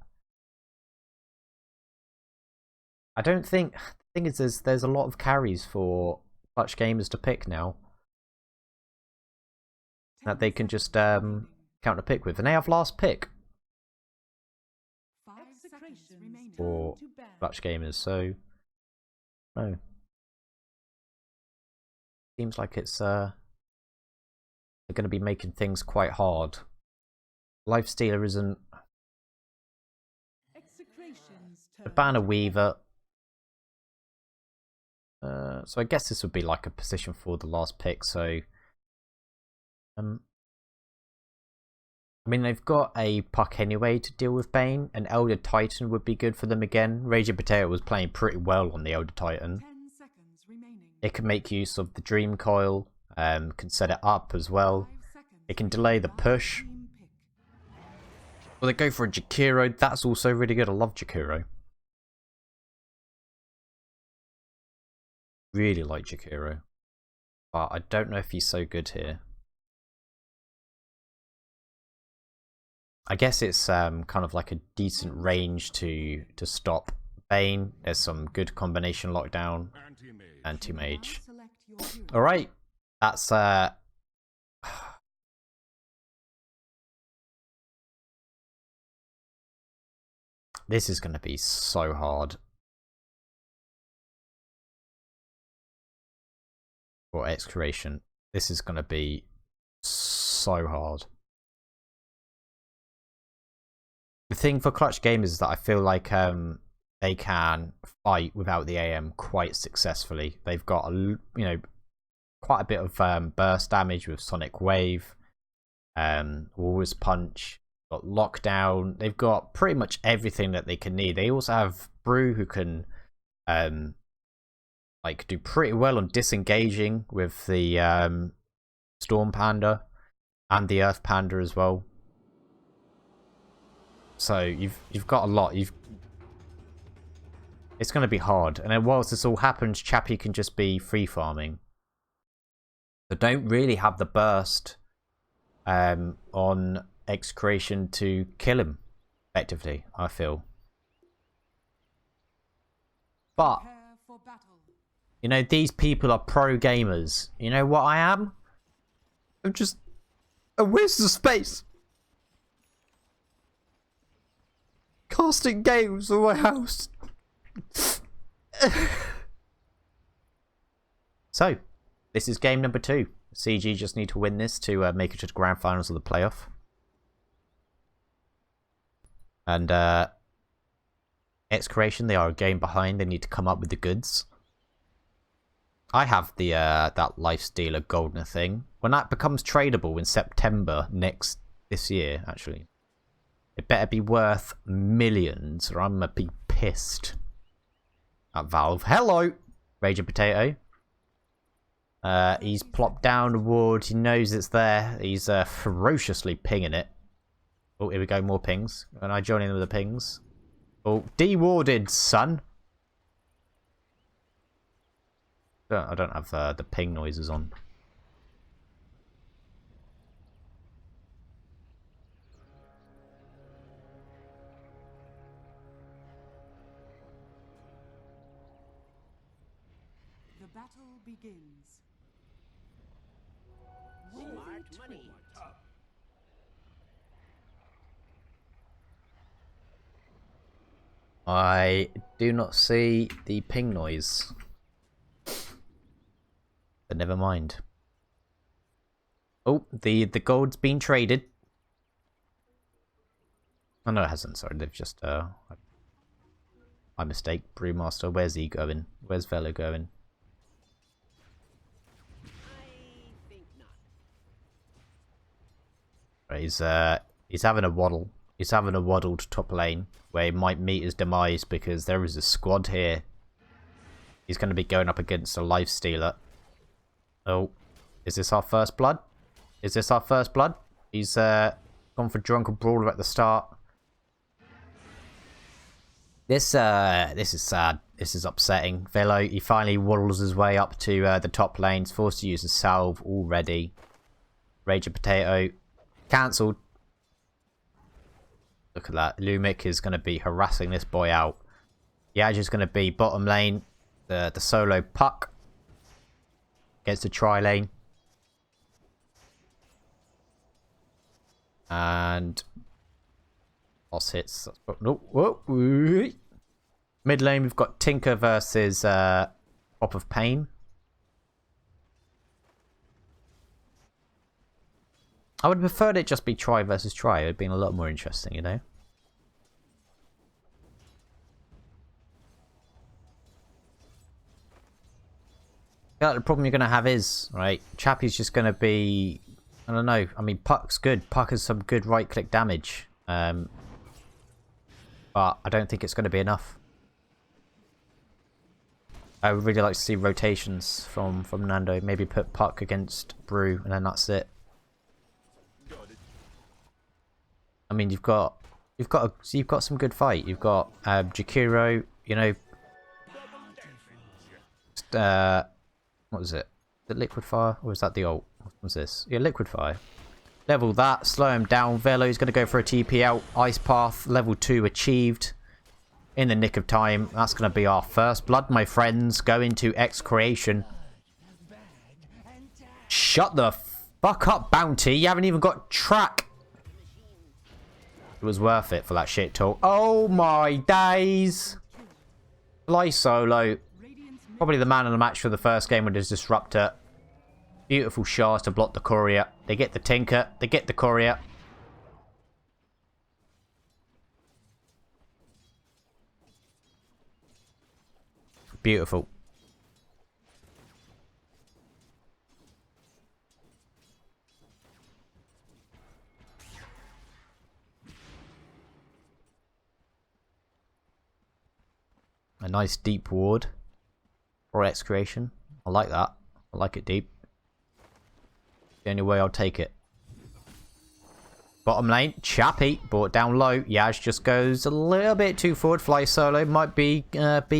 A: I don't think... The thing is, there's a lot of carries for Clutch Gamers to pick now that they can just counter pick with, and they have last pick for Clutch Gamers, so no. Seems like it's they're going to be making things quite hard. Life Stealer isn't. The Banner Weaver. So I guess this would be like a position for the last pick. So, I mean, they've got a puck anyway to deal with Bane. An Elder Titan would be good for them again. Raging Potato was playing pretty well on the Elder Titan. It can make use of the Dream Coil. Can set it up as well. It can delay the push. Well, they go for a Jakiro. That's also really good. I love Jakiro. Really like Jakiro. But I don't know if he's so good here. I guess it's kind of like a decent range to stop Bane. There's some good combination lockdown. Anti-mage. Alright. That's this is going to be so hard for X creation. This is going to be so hard. The thing for Clutch Gamers is that I feel like they can fight without the AM quite successfully. They've got quite a bit of burst damage with Sonic Wave, Walrus Punch, got Lockdown. They've got pretty much everything that they can need. They also have Brew, who can like do pretty well on disengaging with the Storm Panda and the Earth Panda as well. So you've got a lot. It's going to be hard. And then whilst this all happens, Chappie can just be free farming. They don't really have the burst on X creation to kill him effectively, I feel. But you know, these people are pro gamers. You know what I am? I'm just a waste of space. Casting games on my house. So, this is game number 2. CG just need to win this to make it to the grand finals of the playoff. And X creation, they are a game behind. They need to come up with the goods. I have the that Life Stealer Goldner thing. When that becomes tradable in September this year, actually, it better be worth millions, or I'm gonna be pissed at Valve. Hello, Raging Potato. He's plopped down a ward. He knows it's there. He's ferociously pinging it. Oh, here we go, more pings. And I join in with the pings. Oh, dewarded, son. I don't have the ping noises on.
D: The battle begins.
E: Smart money.
A: I do not see the ping noise. But never mind. Oh, the gold's been traded. Oh no, it hasn't. Sorry, they've just my mistake. Brewmaster, where's he going? Where's Velo going?
E: I think not.
A: Right, he's having a waddle. He's having a waddled top lane where he might meet his demise because there is a squad here. He's going to be going up against a life stealer. Oh, is this our first blood? Is this our first blood? He's gone for drunken brawler at the start. This is sad. This is upsetting. Velo, he finally waddles his way up to the top lane. He's forced to use a salve already. Raging Potato cancelled. Look at that. Lumic is going to be harassing this boy out. Yaj is going to be bottom lane. The solo puck. Against the tri lane. And boss hits. No, whoa. Mid lane we've got Tinker versus Pop of Pain. I would have preferred it just be try versus try. It would have been a lot more interesting, you know? Yeah, the problem you're going to have is, right, Chappie's just going to be, I don't know, I mean, Puck's good. Puck has some good right-click damage. But I don't think it's going to be enough. I would really like to see rotations from Nando. Maybe put Puck against Brew, and then that's it. I mean, you've got some good fight. You've got Jakiro, you know. What was it? The Liquid Fire, or was that the ult? What was this? Yeah, Liquid Fire. Level that, slow him down. Velo's going to go for a TP out. Ice Path, level 2 achieved. In the nick of time. That's going to be our first blood, my friends. Go into X creation. Shut the fuck up, Bounty. You haven't even got track. It was worth it for that shit talk. Oh my days. Fly solo. Probably the man of the match for the first game with his Disruptor. Beautiful shards to block the courier. They get the Tinker. They get the courier. Beautiful. A nice deep ward for X creation. I like that. I like it deep. The only way I'll take it. Bottom lane, Chappie brought down low. Yaj just goes a little bit too forward. Fly solo might be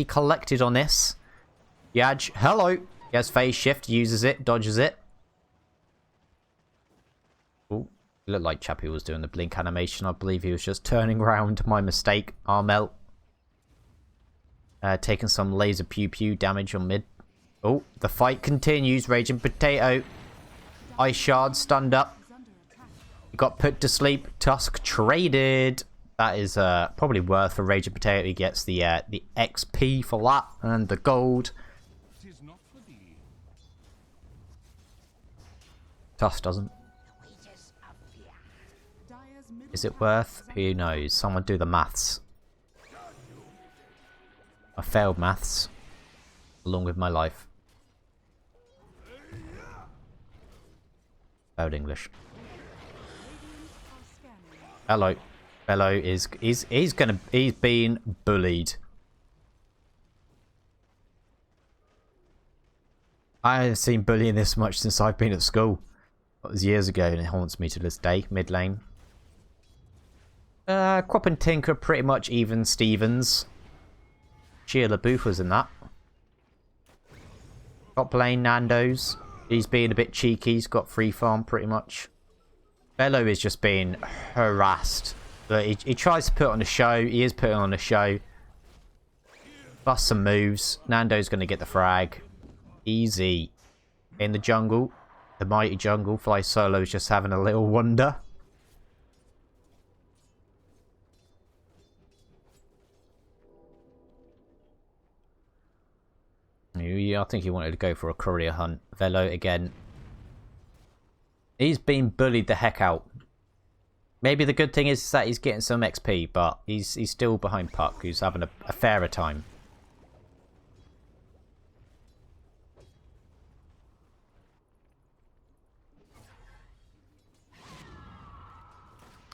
A: collected on this. Yaj, hello. He has phase shift, uses it, dodges it. Oh, it looked like Chappie was doing the blink animation. I believe he was just turning around. My mistake. Armel. Taking some laser pew pew damage on mid. Oh, the fight continues. Raging Potato. Ice Shard stunned up. He got put to sleep. Tusk traded. That is probably worth for Raging Potato. He gets the XP for that and the gold. Tusk doesn't. Is it worth? Who knows? Someone do the maths. I failed maths, along with my life. Failed English. Hello. Hello he's being bullied. I haven't seen bullying this much since I've been at school. That was years ago and it haunts me to this day. Mid lane. Quap and Tinker pretty much even Stevens. Sheila Booth was in that. Top lane Nando's. He's being a bit cheeky. He's got free farm pretty much. Bello is just being harassed. But he tries to put on a show. He is putting on a show. Plus some moves. Nando's going to get the frag. Easy. In the jungle. The mighty jungle. Fly Solo is just having a little wonder. Yeah, I think he wanted to go for a courier hunt. Velo again. He's been bullied the heck out. Maybe the good thing is that he's getting some XP, but he's still behind Puck, who's having a fairer time.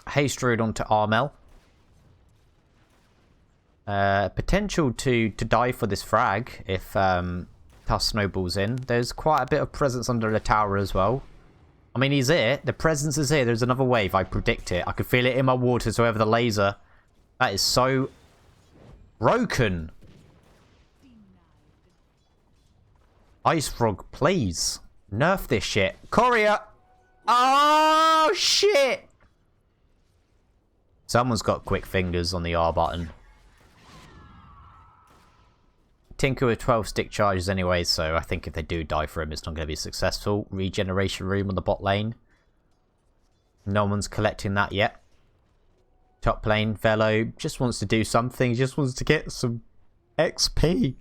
A: Haste Druid onto Armel. Potential to die for this frag if Tuss snowballs in. There's quite a bit of presence under the tower as well. I mean, he's here. The presence is here. There's another wave. I predict it. I can feel it in my waters. However, the laser. That is so broken. Ice Frog, please. Nerf this shit. Courier. Oh, shit. Someone's got quick fingers on the R button. Tinker with 12 stick charges anyway, so I think if they do die for him, it's not going to be successful. Regeneration room on the bot lane. No one's collecting that yet. Top lane, Velo just wants to do something. He just wants to get some XP.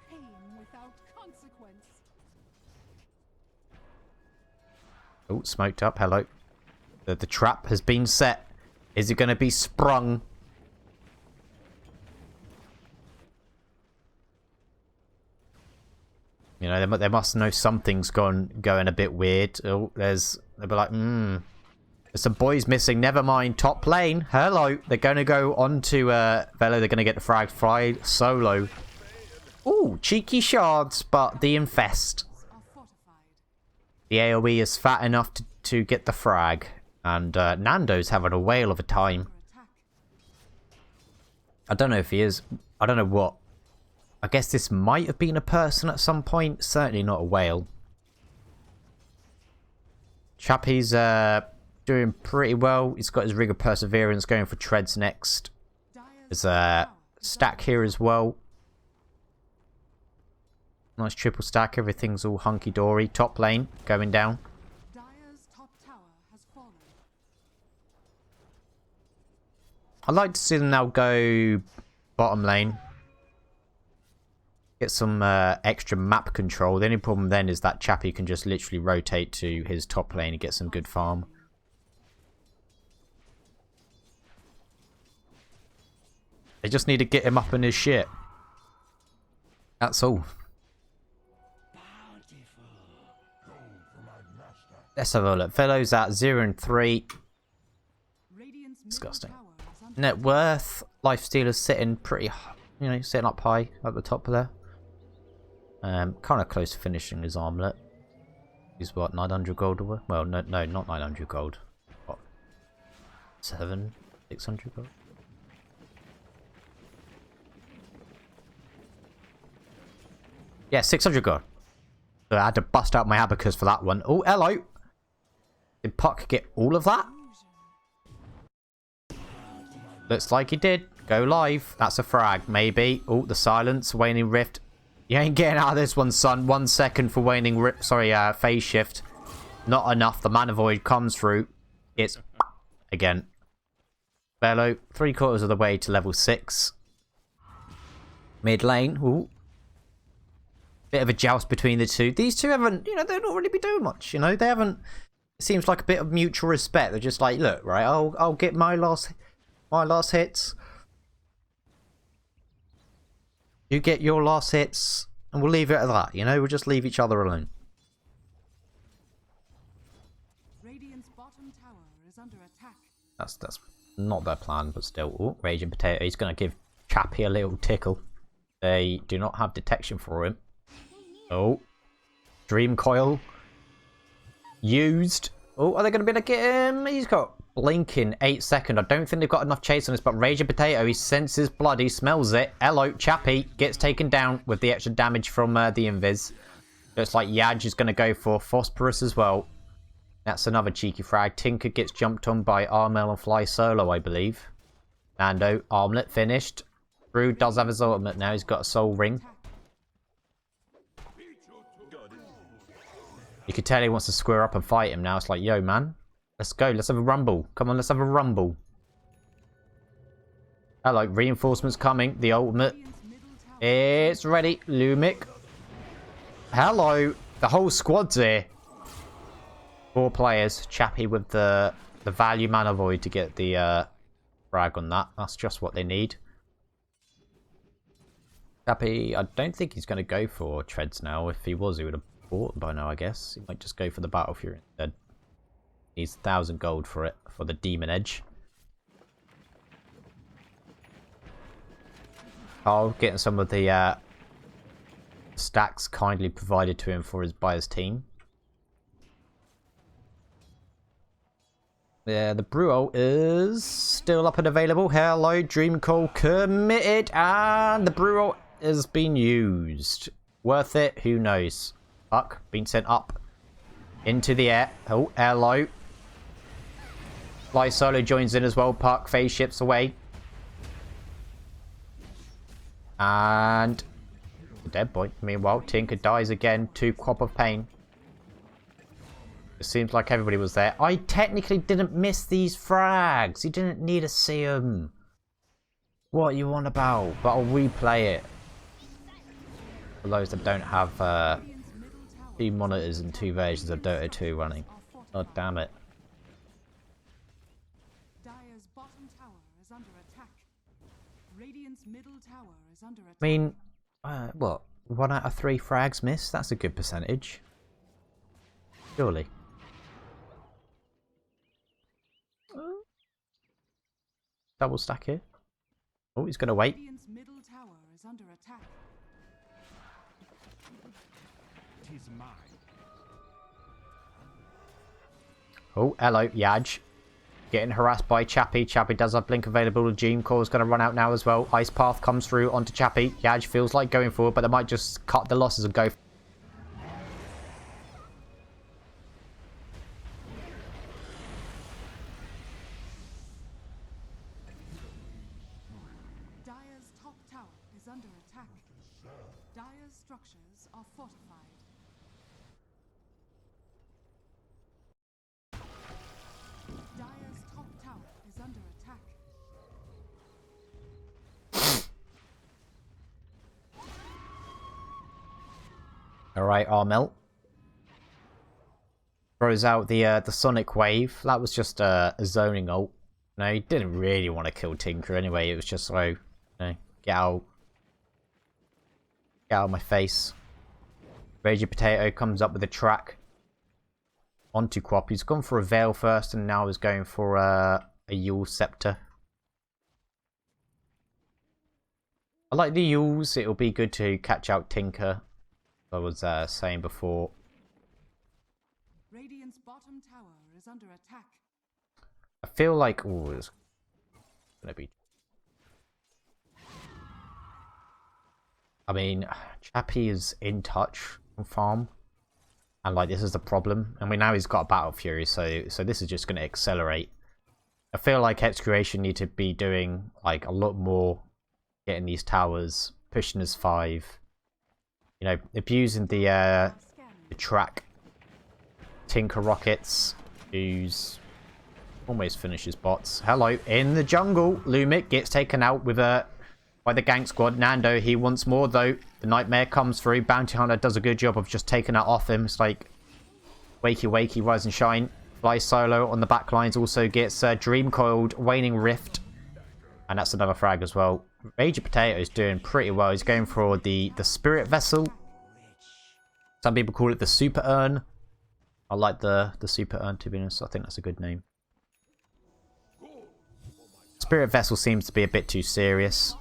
D: Pain without consequence.
A: Oh, smoked up. Hello. The trap has been set. Is it going to be sprung? You know, they must know something's going a bit weird. Oh, they'll be like, there's some boys missing. Never mind. Top lane. Hello. They're going to go on to Velo. They're going to get the frag. Fly Solo. Ooh, cheeky shards, but the infest. The AoE is fat enough to get the frag. And Nando's having a whale of a time. I don't know if he is. I don't know what. I guess this might have been a person at some point. Certainly not a whale. Chappie's doing pretty well. He's got his Rig of Perseverance going for treads next. There's a stack here as well. Nice triple stack. Everything's all hunky-dory. Top lane going down.
D: Dire's top tower has fallen.
A: I'd like to see them now go bottom lane. Get some extra map control. The only problem then is that Chappie can just literally rotate to his top lane and get some good farm. They just need to get him up in his shit. That's all. Let's have a look. Velo's at 0 and 3. Disgusting. Net worth. Lifestealer's sitting pretty, you know, sitting up high at the top of there. Kind of close to finishing his armlet. He's what, 900 gold away? Well, no, not 900 gold. What? 600 gold? Yeah, 600 gold. So I had to bust out my abacus for that one. Oh, hello! Did Puck get all of that? Looks like he did. Go live. That's a frag, maybe. Oh, the silence. Waning Rift. You ain't getting out of this one, son. 1 second for Waning Rift. Sorry, phase shift. Not enough. The Mana Void comes through. It's again. Velo, 3/4 of the way to level 6. Mid lane. Ooh. Bit of a joust between the two. These two haven't, you know, they're not really be doing much. You know, they haven't. It seems like a bit of mutual respect. They're just like, look, right, I'll get my last hits. You get your last hits, and we'll leave it at that. You know, we'll just leave each other alone.
D: Radiant's bottom tower is under attack.
A: That's not their plan, but still. Oh, Raging Potato. He's going to give Chappie a little tickle. They do not have detection for him. Oh. Dream Coil. Used. Oh, are they going to be able to get him? He's got blinking 8 seconds. I don't think they've got enough chase on this, but Raging Potato, he senses blood, he smells it. Hello, Chappie gets taken down with the extra damage from the invis. Looks like Yaj is going to go for Phosphorus as well. That's another cheeky frag. Tinker gets jumped on by Armel and Fly Solo, I believe. Nando, Armlet finished. Brew does have his ultimate now. He's got a soul ring. You could tell he wants to square up and fight him now. It's like, yo, man. Let's go. Let's have a rumble. Come on, let's have a rumble. Hello, reinforcements coming. The ultimate. It's ready. Lumic. Hello. The whole squad's here. 4 players. Chappie with the value mana void to get the frag on that. That's just what they need. Chappie, I don't think he's going to go for treads now. If he was, he would have bought them by now, I guess. He might just go for the Battle Fury instead. He's 1,000 gold for it, for the Demon Edge. Carl getting some of the stacks kindly provided to him by his team. Yeah, the Bruo is still up and available. Hello, Dream Call committed, and the Bruo has been used. Worth it? Who knows? Puck being sent up into the air. Oh, hello. Fly Solo joins in as well. Puck phase ships away. And the dead boy. Meanwhile, Tinker dies again. 2 Quap of Pain. It seems like everybody was there. I technically didn't miss these frags. You didn't need to see them. What are you on about? But I'll replay it. For those that don't have 2 monitors and 2 versions of Dota 2 running. Oh, damn it.
D: Dire's bottom tower is under attack. Radiant's middle tower is under attack.
A: I mean, what? 1 out of 3 frags missed? That's a good percentage. Surely. Double stack here. Oh, he's going to wait.
D: Radiant's middle tower is under attack.
A: Oh, hello, Yaj. Getting harassed by Chappie. Chappie does have blink available. Dream Core is going to run out now as well. Ice Path comes through onto Chappie. Yaj feels like going forward, but they might just cut the losses and go.
D: Dire's top tower is under attack. Dire's structures are fortified. Dire's top tower is under attack.
A: Alright, Armel. Throws out the Sonic Wave. That was just a zoning ult. No, he didn't really want to kill Tinker anyway. It was just so, you know, get out. Get out of my face. Raging Potato comes up with a track. Onto Quap. He's gone for a Veil first and now is going for a Yule Scepter. I like the Yules. It'll be good to catch out Tinker. I was saying before.
D: Radiant's bottom tower is under attack.
A: I feel like it's gonna be. I mean, Chappie is in touch on farm, and like this is the problem. I mean, now he's got a Battle Fury, so this is just gonna accelerate. I feel like XctN need to be doing like a lot more, getting these towers, pushing as 5. You know, abusing the track. Tinker Rockets, who's almost finishes bots. Hello, in the jungle. Lumic gets taken out with by the gank squad. Nando, he wants more though. The Nightmare comes through. Bounty Hunter does a good job of just taking that off him. It's like wakey wakey, rise and shine. Fly Solo on the back lines also gets Dream Coiled, Waning Rift. And that's another frag as well. Raging Potato is doing pretty well. He's going for the Spirit Vessel. Some people call it the Super Urn. I like the Super Urn, to be honest. I think that's a good name. Spirit Vessel seems to be a bit too serious.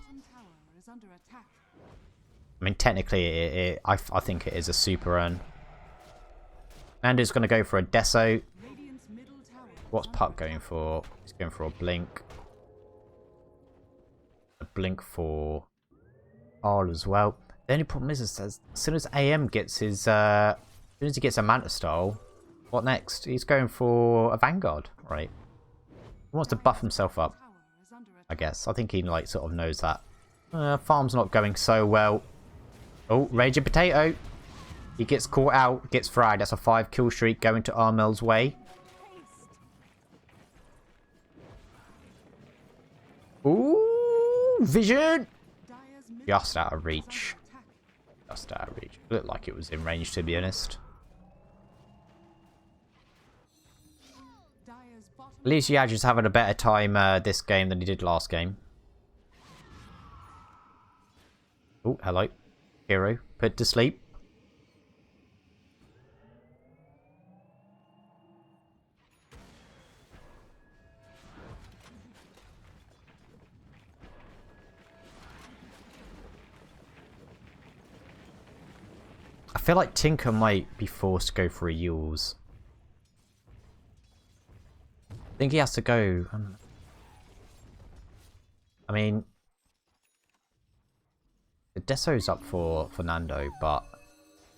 A: I mean, technically, I think it is a Super Urn. Nando's going to go for a Deso. What's Puck going for? He's going for a blink. A blink for R as well. The only problem is as soon as AM gets his as soon as he gets a Manta Style, what next? He's going for a Vanguard, right? He wants to buff himself up, I guess. I think he like sort of knows that. Farm's not going so well. Oh, Raging Potato. He gets caught out, gets fried. That's a 5 kill streak going to Armel's way. Ooh, vision! Just out of reach. Just out of reach. Looked like it was in range, to be honest. At least Yaj is having a better time this game than he did last game. Oh, hello. Hero. Put to sleep. I feel like Tinker might be forced to go for a Yules. I think he has to go. I mean, the Deso's up for Nando, but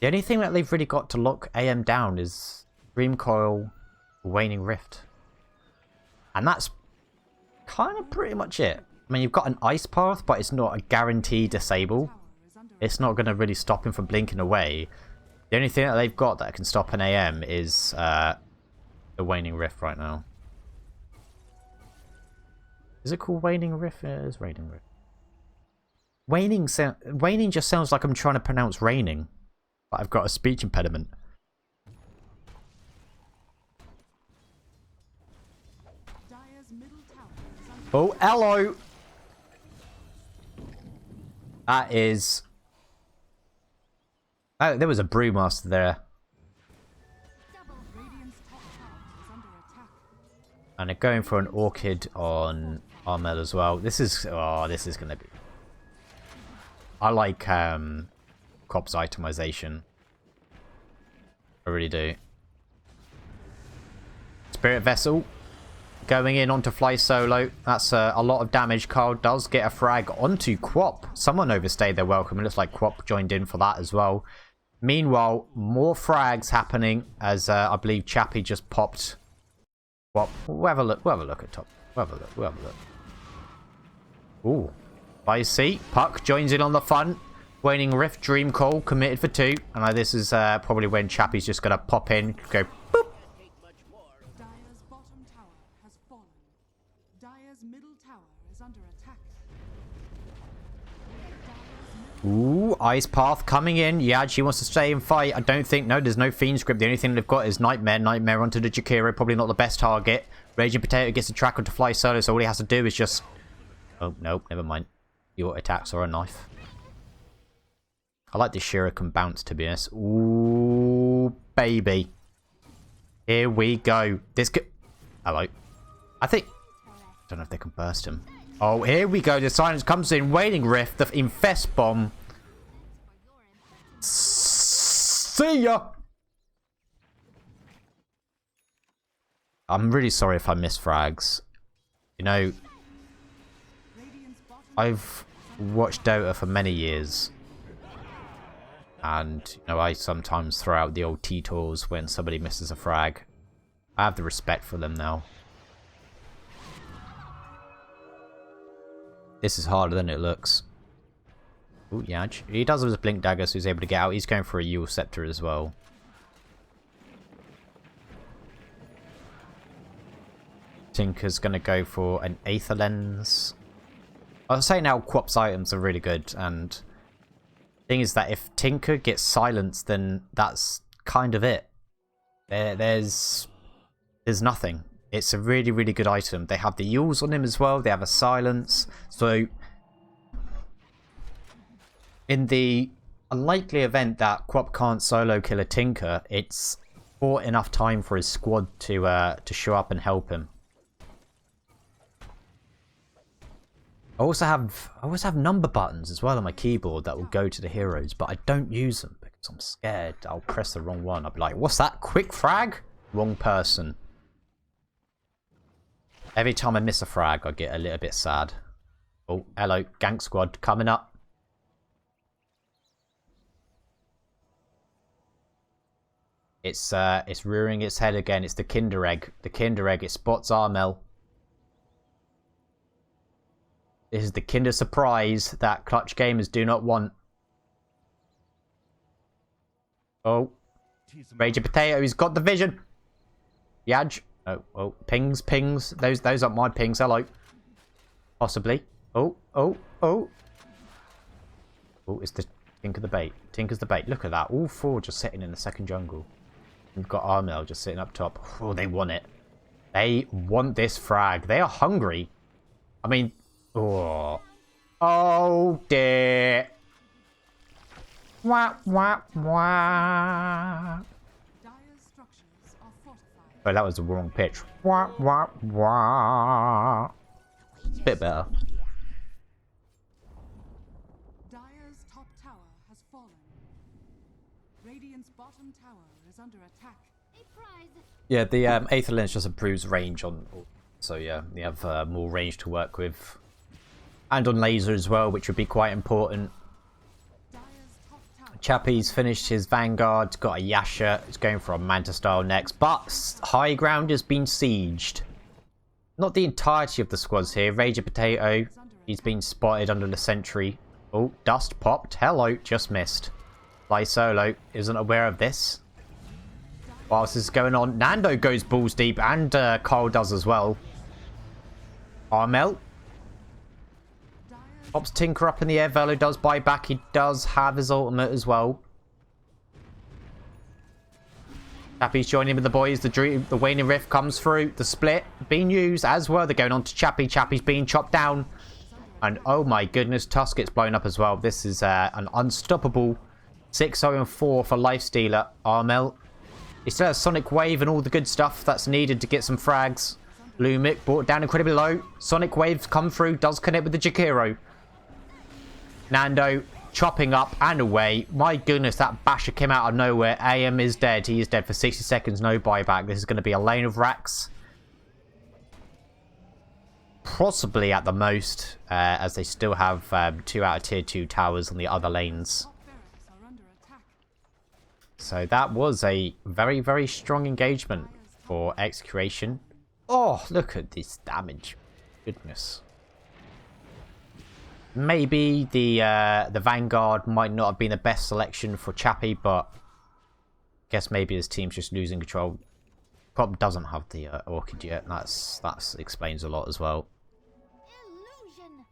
A: the only thing that they've really got to lock AM down is Dream Coil, Waning Rift. And that's kind of pretty much it. I mean, you've got an Ice Path, but it's not a guaranteed disable. It's not going to really stop him from blinking away. The only thing that they've got that can stop an AM is the Waning Rift right now. Is it called Waning Rift? It is Waning Rift. Waning just sounds like I'm trying to pronounce raining, but I've got a speech impediment. Oh, hello! That is... Oh, there was a Brewmaster there. And they're going for an Orchid on Armel as well. This is... Oh, this is going to be... I like Crop's itemization. I really do. Spirit Vessel. Going in onto Fly Solo. That's a lot of damage. Carl does get a frag onto Quop. Someone overstayed their welcome. It looks like Quop joined in for that as well. Meanwhile, more frags happening as I believe Chappie just popped Quop. We'll have a look. We'll have a look at top. We'll have a look. We'll have a look. Ooh. I see. Puck joins in on the fun. Waning Rift, Dream Call, committed for 2. And this is probably when Chappie's just going to pop in, go boop.
D: Dire's bottom tower has fallen. Dire's middle tower is under attack.
A: Ooh, Ice Path coming in. Yeah, she wants to stay and fight. I don't think... No, there's no Fiend Script. The only thing they've got is Nightmare. Nightmare onto the Jakiro. Probably not the best target. Raging Potato gets a track onto Fly Solo, so all he has to do is just... Oh, no, never mind. Your attacks are a knife. I like the Shuriken bounce, to be honest. Ooh, baby. Here we go. This could... Hello. I think... I don't know if they can burst him. Oh, here we go. The silence comes in. Waning Rift. The Infest Bomb. See ya. I'm really sorry if I miss frags. You know... I've watched Dota for many years. And, you know, I sometimes throw out the old T-Tours when somebody misses a frag. I have the respect for them now. This is harder than it looks. Ooh, yeah. He does have his Blink Dagger, so he's able to get out. He's going for a Yule Scepter as well. Tinker's going to go for an Aether Lens. I was saying now Quop's items are really good, and the thing is that if Tinker gets silenced, then that's kind of it. There's nothing. It's a really, really good item. They have the Yules on him as well. They have a silence. So, in the unlikely event that Quop can't solo kill a Tinker, it's bought enough time for his squad to show up and help him. I also have number buttons as well on my keyboard that will go to the heroes, but I don't use them because I'm scared I'll press the wrong one. I'll be like, what's that? Quick frag? Wrong person. Every time I miss a frag, I get a little bit sad. Oh, hello, gank squad coming up. It's rearing its head again. It's the Kinder Egg. The Kinder Egg. It spots Armel. This is the Kinder Surprise that clutch gamers do not want. Oh, Rage Potato. He's got the vision. Yaj. Oh, pings. Those aren't my pings. Hello. Possibly. Oh, it's the Tinker the bait. Tinker's the bait. Look at that. All four just sitting in the second jungle. We've got Armel just sitting up top. Oh, they want it. They want this frag. They are hungry. I mean, oh dear. Wah. Oh, that was the wrong pitch. Wah. Bit better.
D: Dire's top tower has fallen. Radiant's bottom tower is under attack.
A: Yeah, the Aether Lens just improves range on. So yeah, you have more range to work with, and on laser as well, which would be quite important. Chappie's finished his Vanguard, got a Yasha, it's going for a Manta style next, but high ground has been sieged. Not the entirety of the squads here. Rager Potato, he's been spotted under the sentry. Oh, dust popped. Hello, just missed. Fly Solo isn't aware of this. Whilst this is going on, Nando goes balls deep, and Carl does as well. Armel pops Tinker up in the air. Velo does buy back. He does have his ultimate as well. Chappie's joining with the boys. The waning rift comes through. The split being used as well. They're going on to Chappie. Chappie's being chopped down. And oh my goodness, Tusk gets blown up as well. This is an unstoppable 6-0-4 for Lifestealer. Armel. He still has Sonic Wave and all the good stuff that's needed to get some frags. Lumic brought down incredibly low. Sonic Waves come through. Does connect with the Jakiro. Nando chopping up and away. My goodness, that basher came out of nowhere. AM is dead. He is dead for 60 seconds. No buyback. This is going to be a lane of racks. Possibly at the most, as they still have 2 out of tier 2 towers on the other lanes. So that was a very, very strong engagement for XctN. Oh, look at this damage. Goodness. Maybe the Vanguard might not have been the best selection for Chappie, but I guess maybe his team's just losing control. Probably doesn't have the Orchid yet. That explains a lot as well.
F: Illusion.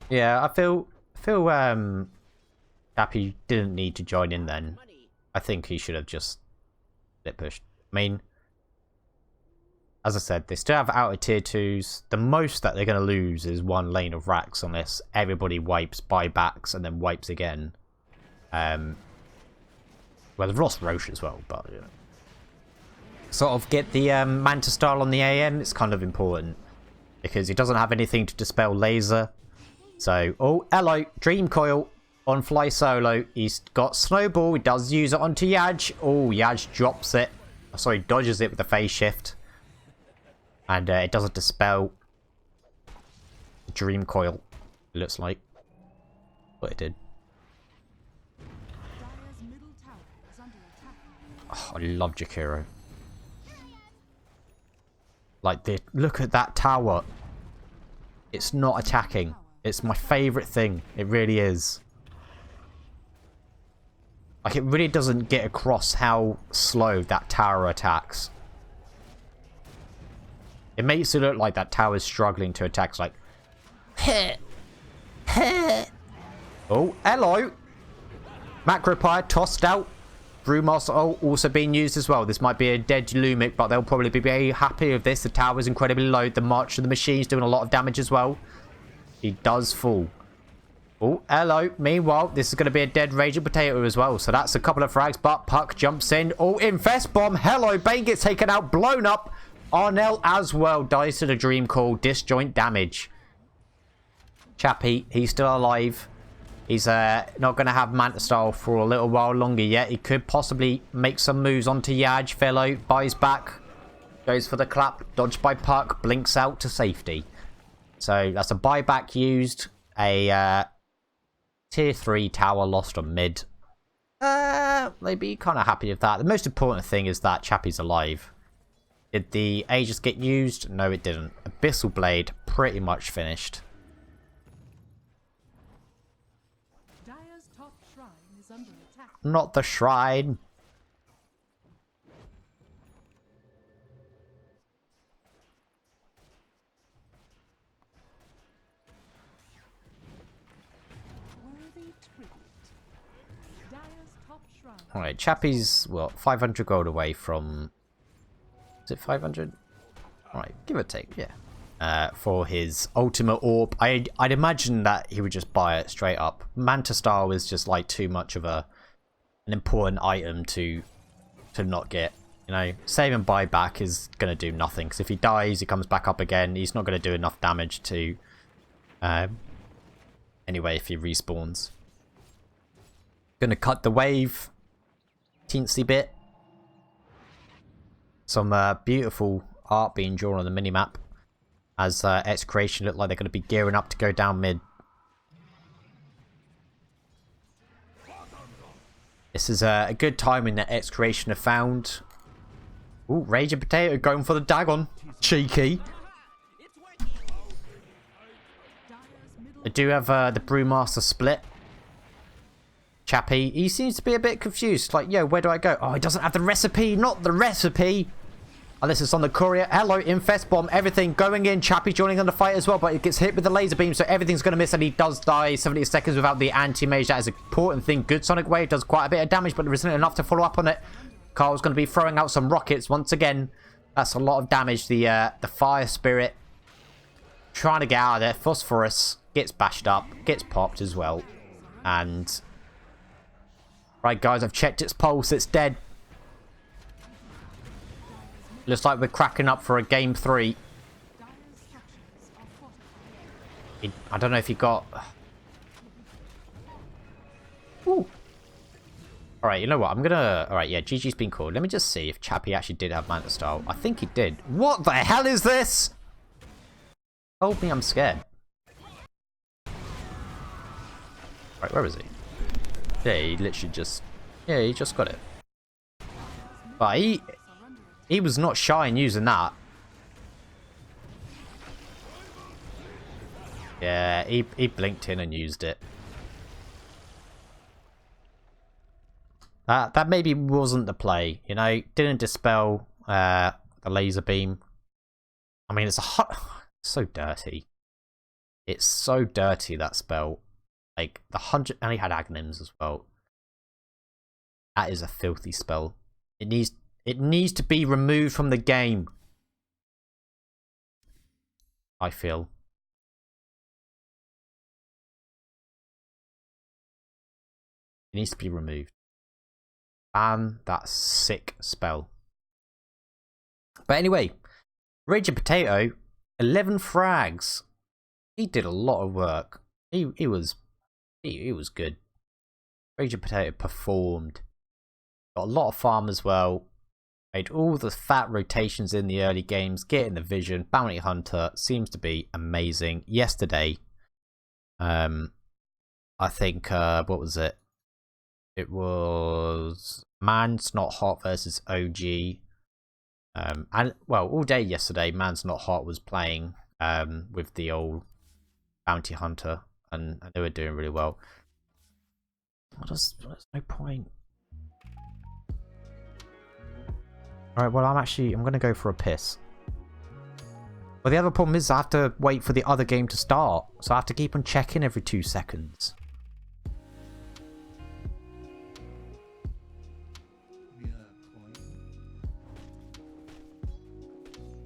A: Yeah, I feel Chappie didn't need to join in then. I think he should have just bit pushed. I mean, as I said, they still have out of tier 2s. The most that they're going to lose is one lane of racks unless everybody wipes buybacks and then wipes again. Well, they've lost Roche as well, but you know. Sort of get the Manta style on the AM. It's kind of important because he doesn't have anything to dispel laser. So, oh, hello, Dream Coil on Fly Solo. He's got Snowball. He does use it onto Yaj. Oh, Yaj drops it. Sorry, dodges it with the phase shift. And it doesn't dispel the Dream Coil, it looks like. But it did. Oh, I love Jakiro. Like, look at that tower. It's not attacking. It's my favourite thing. It really is. Like, it really doesn't get across how slow that tower attacks. It makes it look like that tower's struggling to attack. It's like... Oh, hello! Macropire tossed out. Brewmaster also being used as well. This might be a dead Lumic, but they'll probably be very happy with this. The tower's incredibly low. The March of the Machine's doing a lot of damage as well. He does fall. Oh, hello. Meanwhile, this is going to be a dead Raging Potato as well. So that's a couple of frags, but Puck jumps in. Oh, Infest Bomb. Hello. Bane gets taken out, blown up. Arnell as well dies to the Dream Call. Disjoint damage. Chappie, he's still alive. He's not going to have Manta Style for a little while longer yet. He could possibly make some moves onto Yaj. Fellow buys back. Goes for the clap. Dodged by Puck. Blinks out to safety. So that's a buyback used. A tier 3 tower lost on mid. They'd be kind of happy with that. The most important thing is that Chappie's alive. Did the Aegis get used? No, it didn't. Abyssal Blade pretty much finished.
D: Dire's top shrine is under attack.
A: Not the shrine.
D: Worthy tribute. Dire's top shrine.
A: Alright, Chappie's, what, 500 gold away from... Is it 500? Alright, give or take, yeah. For his ultimate orb. I'd imagine that he would just buy it straight up. Manta Star was just like too much of an important item to not get. You know, save and buy back is going to do nothing. Because if he dies, he comes back up again. He's not going to do enough damage to... anyway, if he respawns. Gonna cut the wave. Teensy bit. Some beautiful art being drawn on the minimap. As XctN look like they're going to be gearing up to go down mid. This is a good timing that XctN have found. Ooh, Rage and Potato going for the Dagon. Cheeky. I do have the Brewmaster split. Chappie, he seems to be a bit confused. Like, yo, where do I go? Oh, he doesn't have the recipe. Not the recipe. Oh, this is on the courier. Hello, Infest Bomb. Everything going in. Chappie joining on the fight as well, but it gets hit with the laser beam, so everything's going to miss, and he does die 70 seconds without the anti-mage. That is an important thing. Good Sonic Wave does quite a bit of damage, but there isn't enough to follow up on it. Carl's going to be throwing out some rockets once again. That's a lot of damage. The Fire Spirit trying to get out of there. Phosphorus gets bashed up, gets popped as well. And... right, guys, I've checked its pulse. It's dead. Looks like we're cracking up for a game 3. I don't know if he got... Ooh. Alright, you know what? I'm gonna... Alright, yeah, GG's been called. Let me just see if Chappie actually did have Manta Style. I think he did. What the hell is this? Hold me, I'm scared. Right, where is he? Yeah, he literally just... yeah, he just got it. But he was not shy in using that. Yeah, he blinked in and used it. That maybe wasn't the play, you know? Didn't dispel the laser beam. I mean, it's so dirty. It's so dirty, that spell. Like, the 100... and he had Aghanims as well. That is a filthy spell. It needs to be removed from the game. I feel. It needs to be removed. Ban that sick spell. But anyway, Rage and Potato, 11 frags. He did a lot of work. He was good. Rage and Potato performed. Got a lot of farm as well. Made all the fat rotations in the early games. Getting the vision. Bounty Hunter seems to be amazing. Yesterday, I think, what was it? It was Man's Not Hot versus OG. And, well, all day yesterday, Man's Not Hot was playing with the old Bounty Hunter. And they were doing really well. There's no point. Alright, well, I'm going to go for a piss. Well, the other problem is I have to wait for the other game to start. So I have to keep on checking every 2 seconds.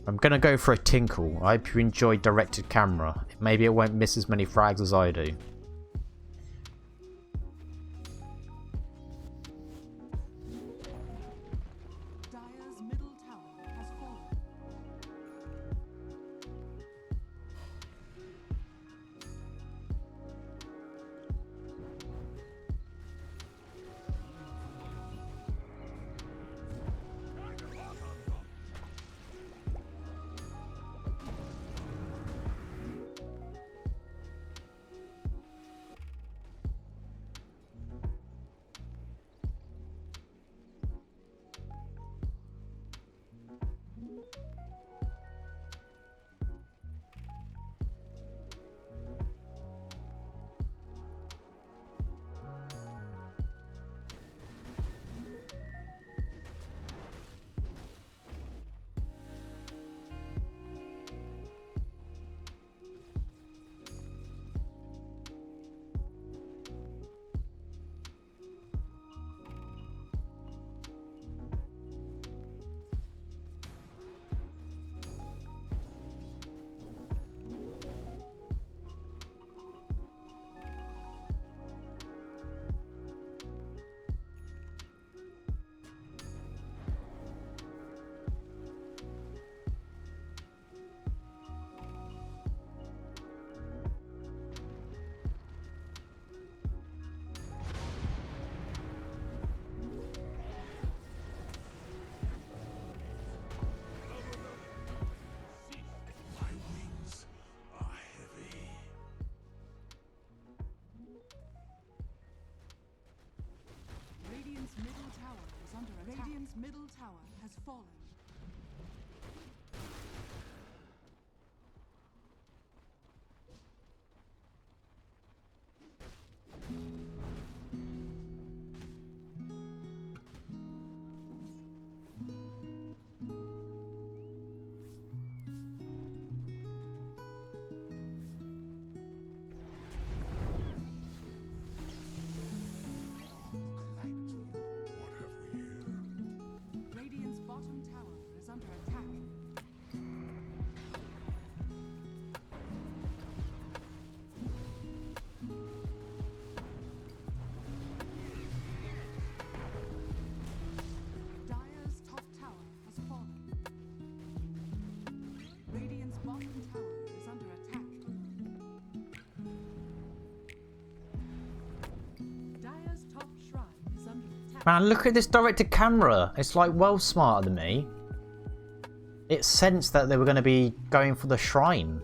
A: I'm going to go for a tinkle. I hope you enjoy directed camera. Maybe it won't miss as many frags as I do.
D: middle tower has fallen. Radiant's bottom tower is under attack. Dire's top tower has fallen. Radiant's bottom tower is under attack. Dire's top shrine is under attack.
A: Man, look at this directed camera. It's like well smarter than me. It sensed that they were going to be going for the shrine.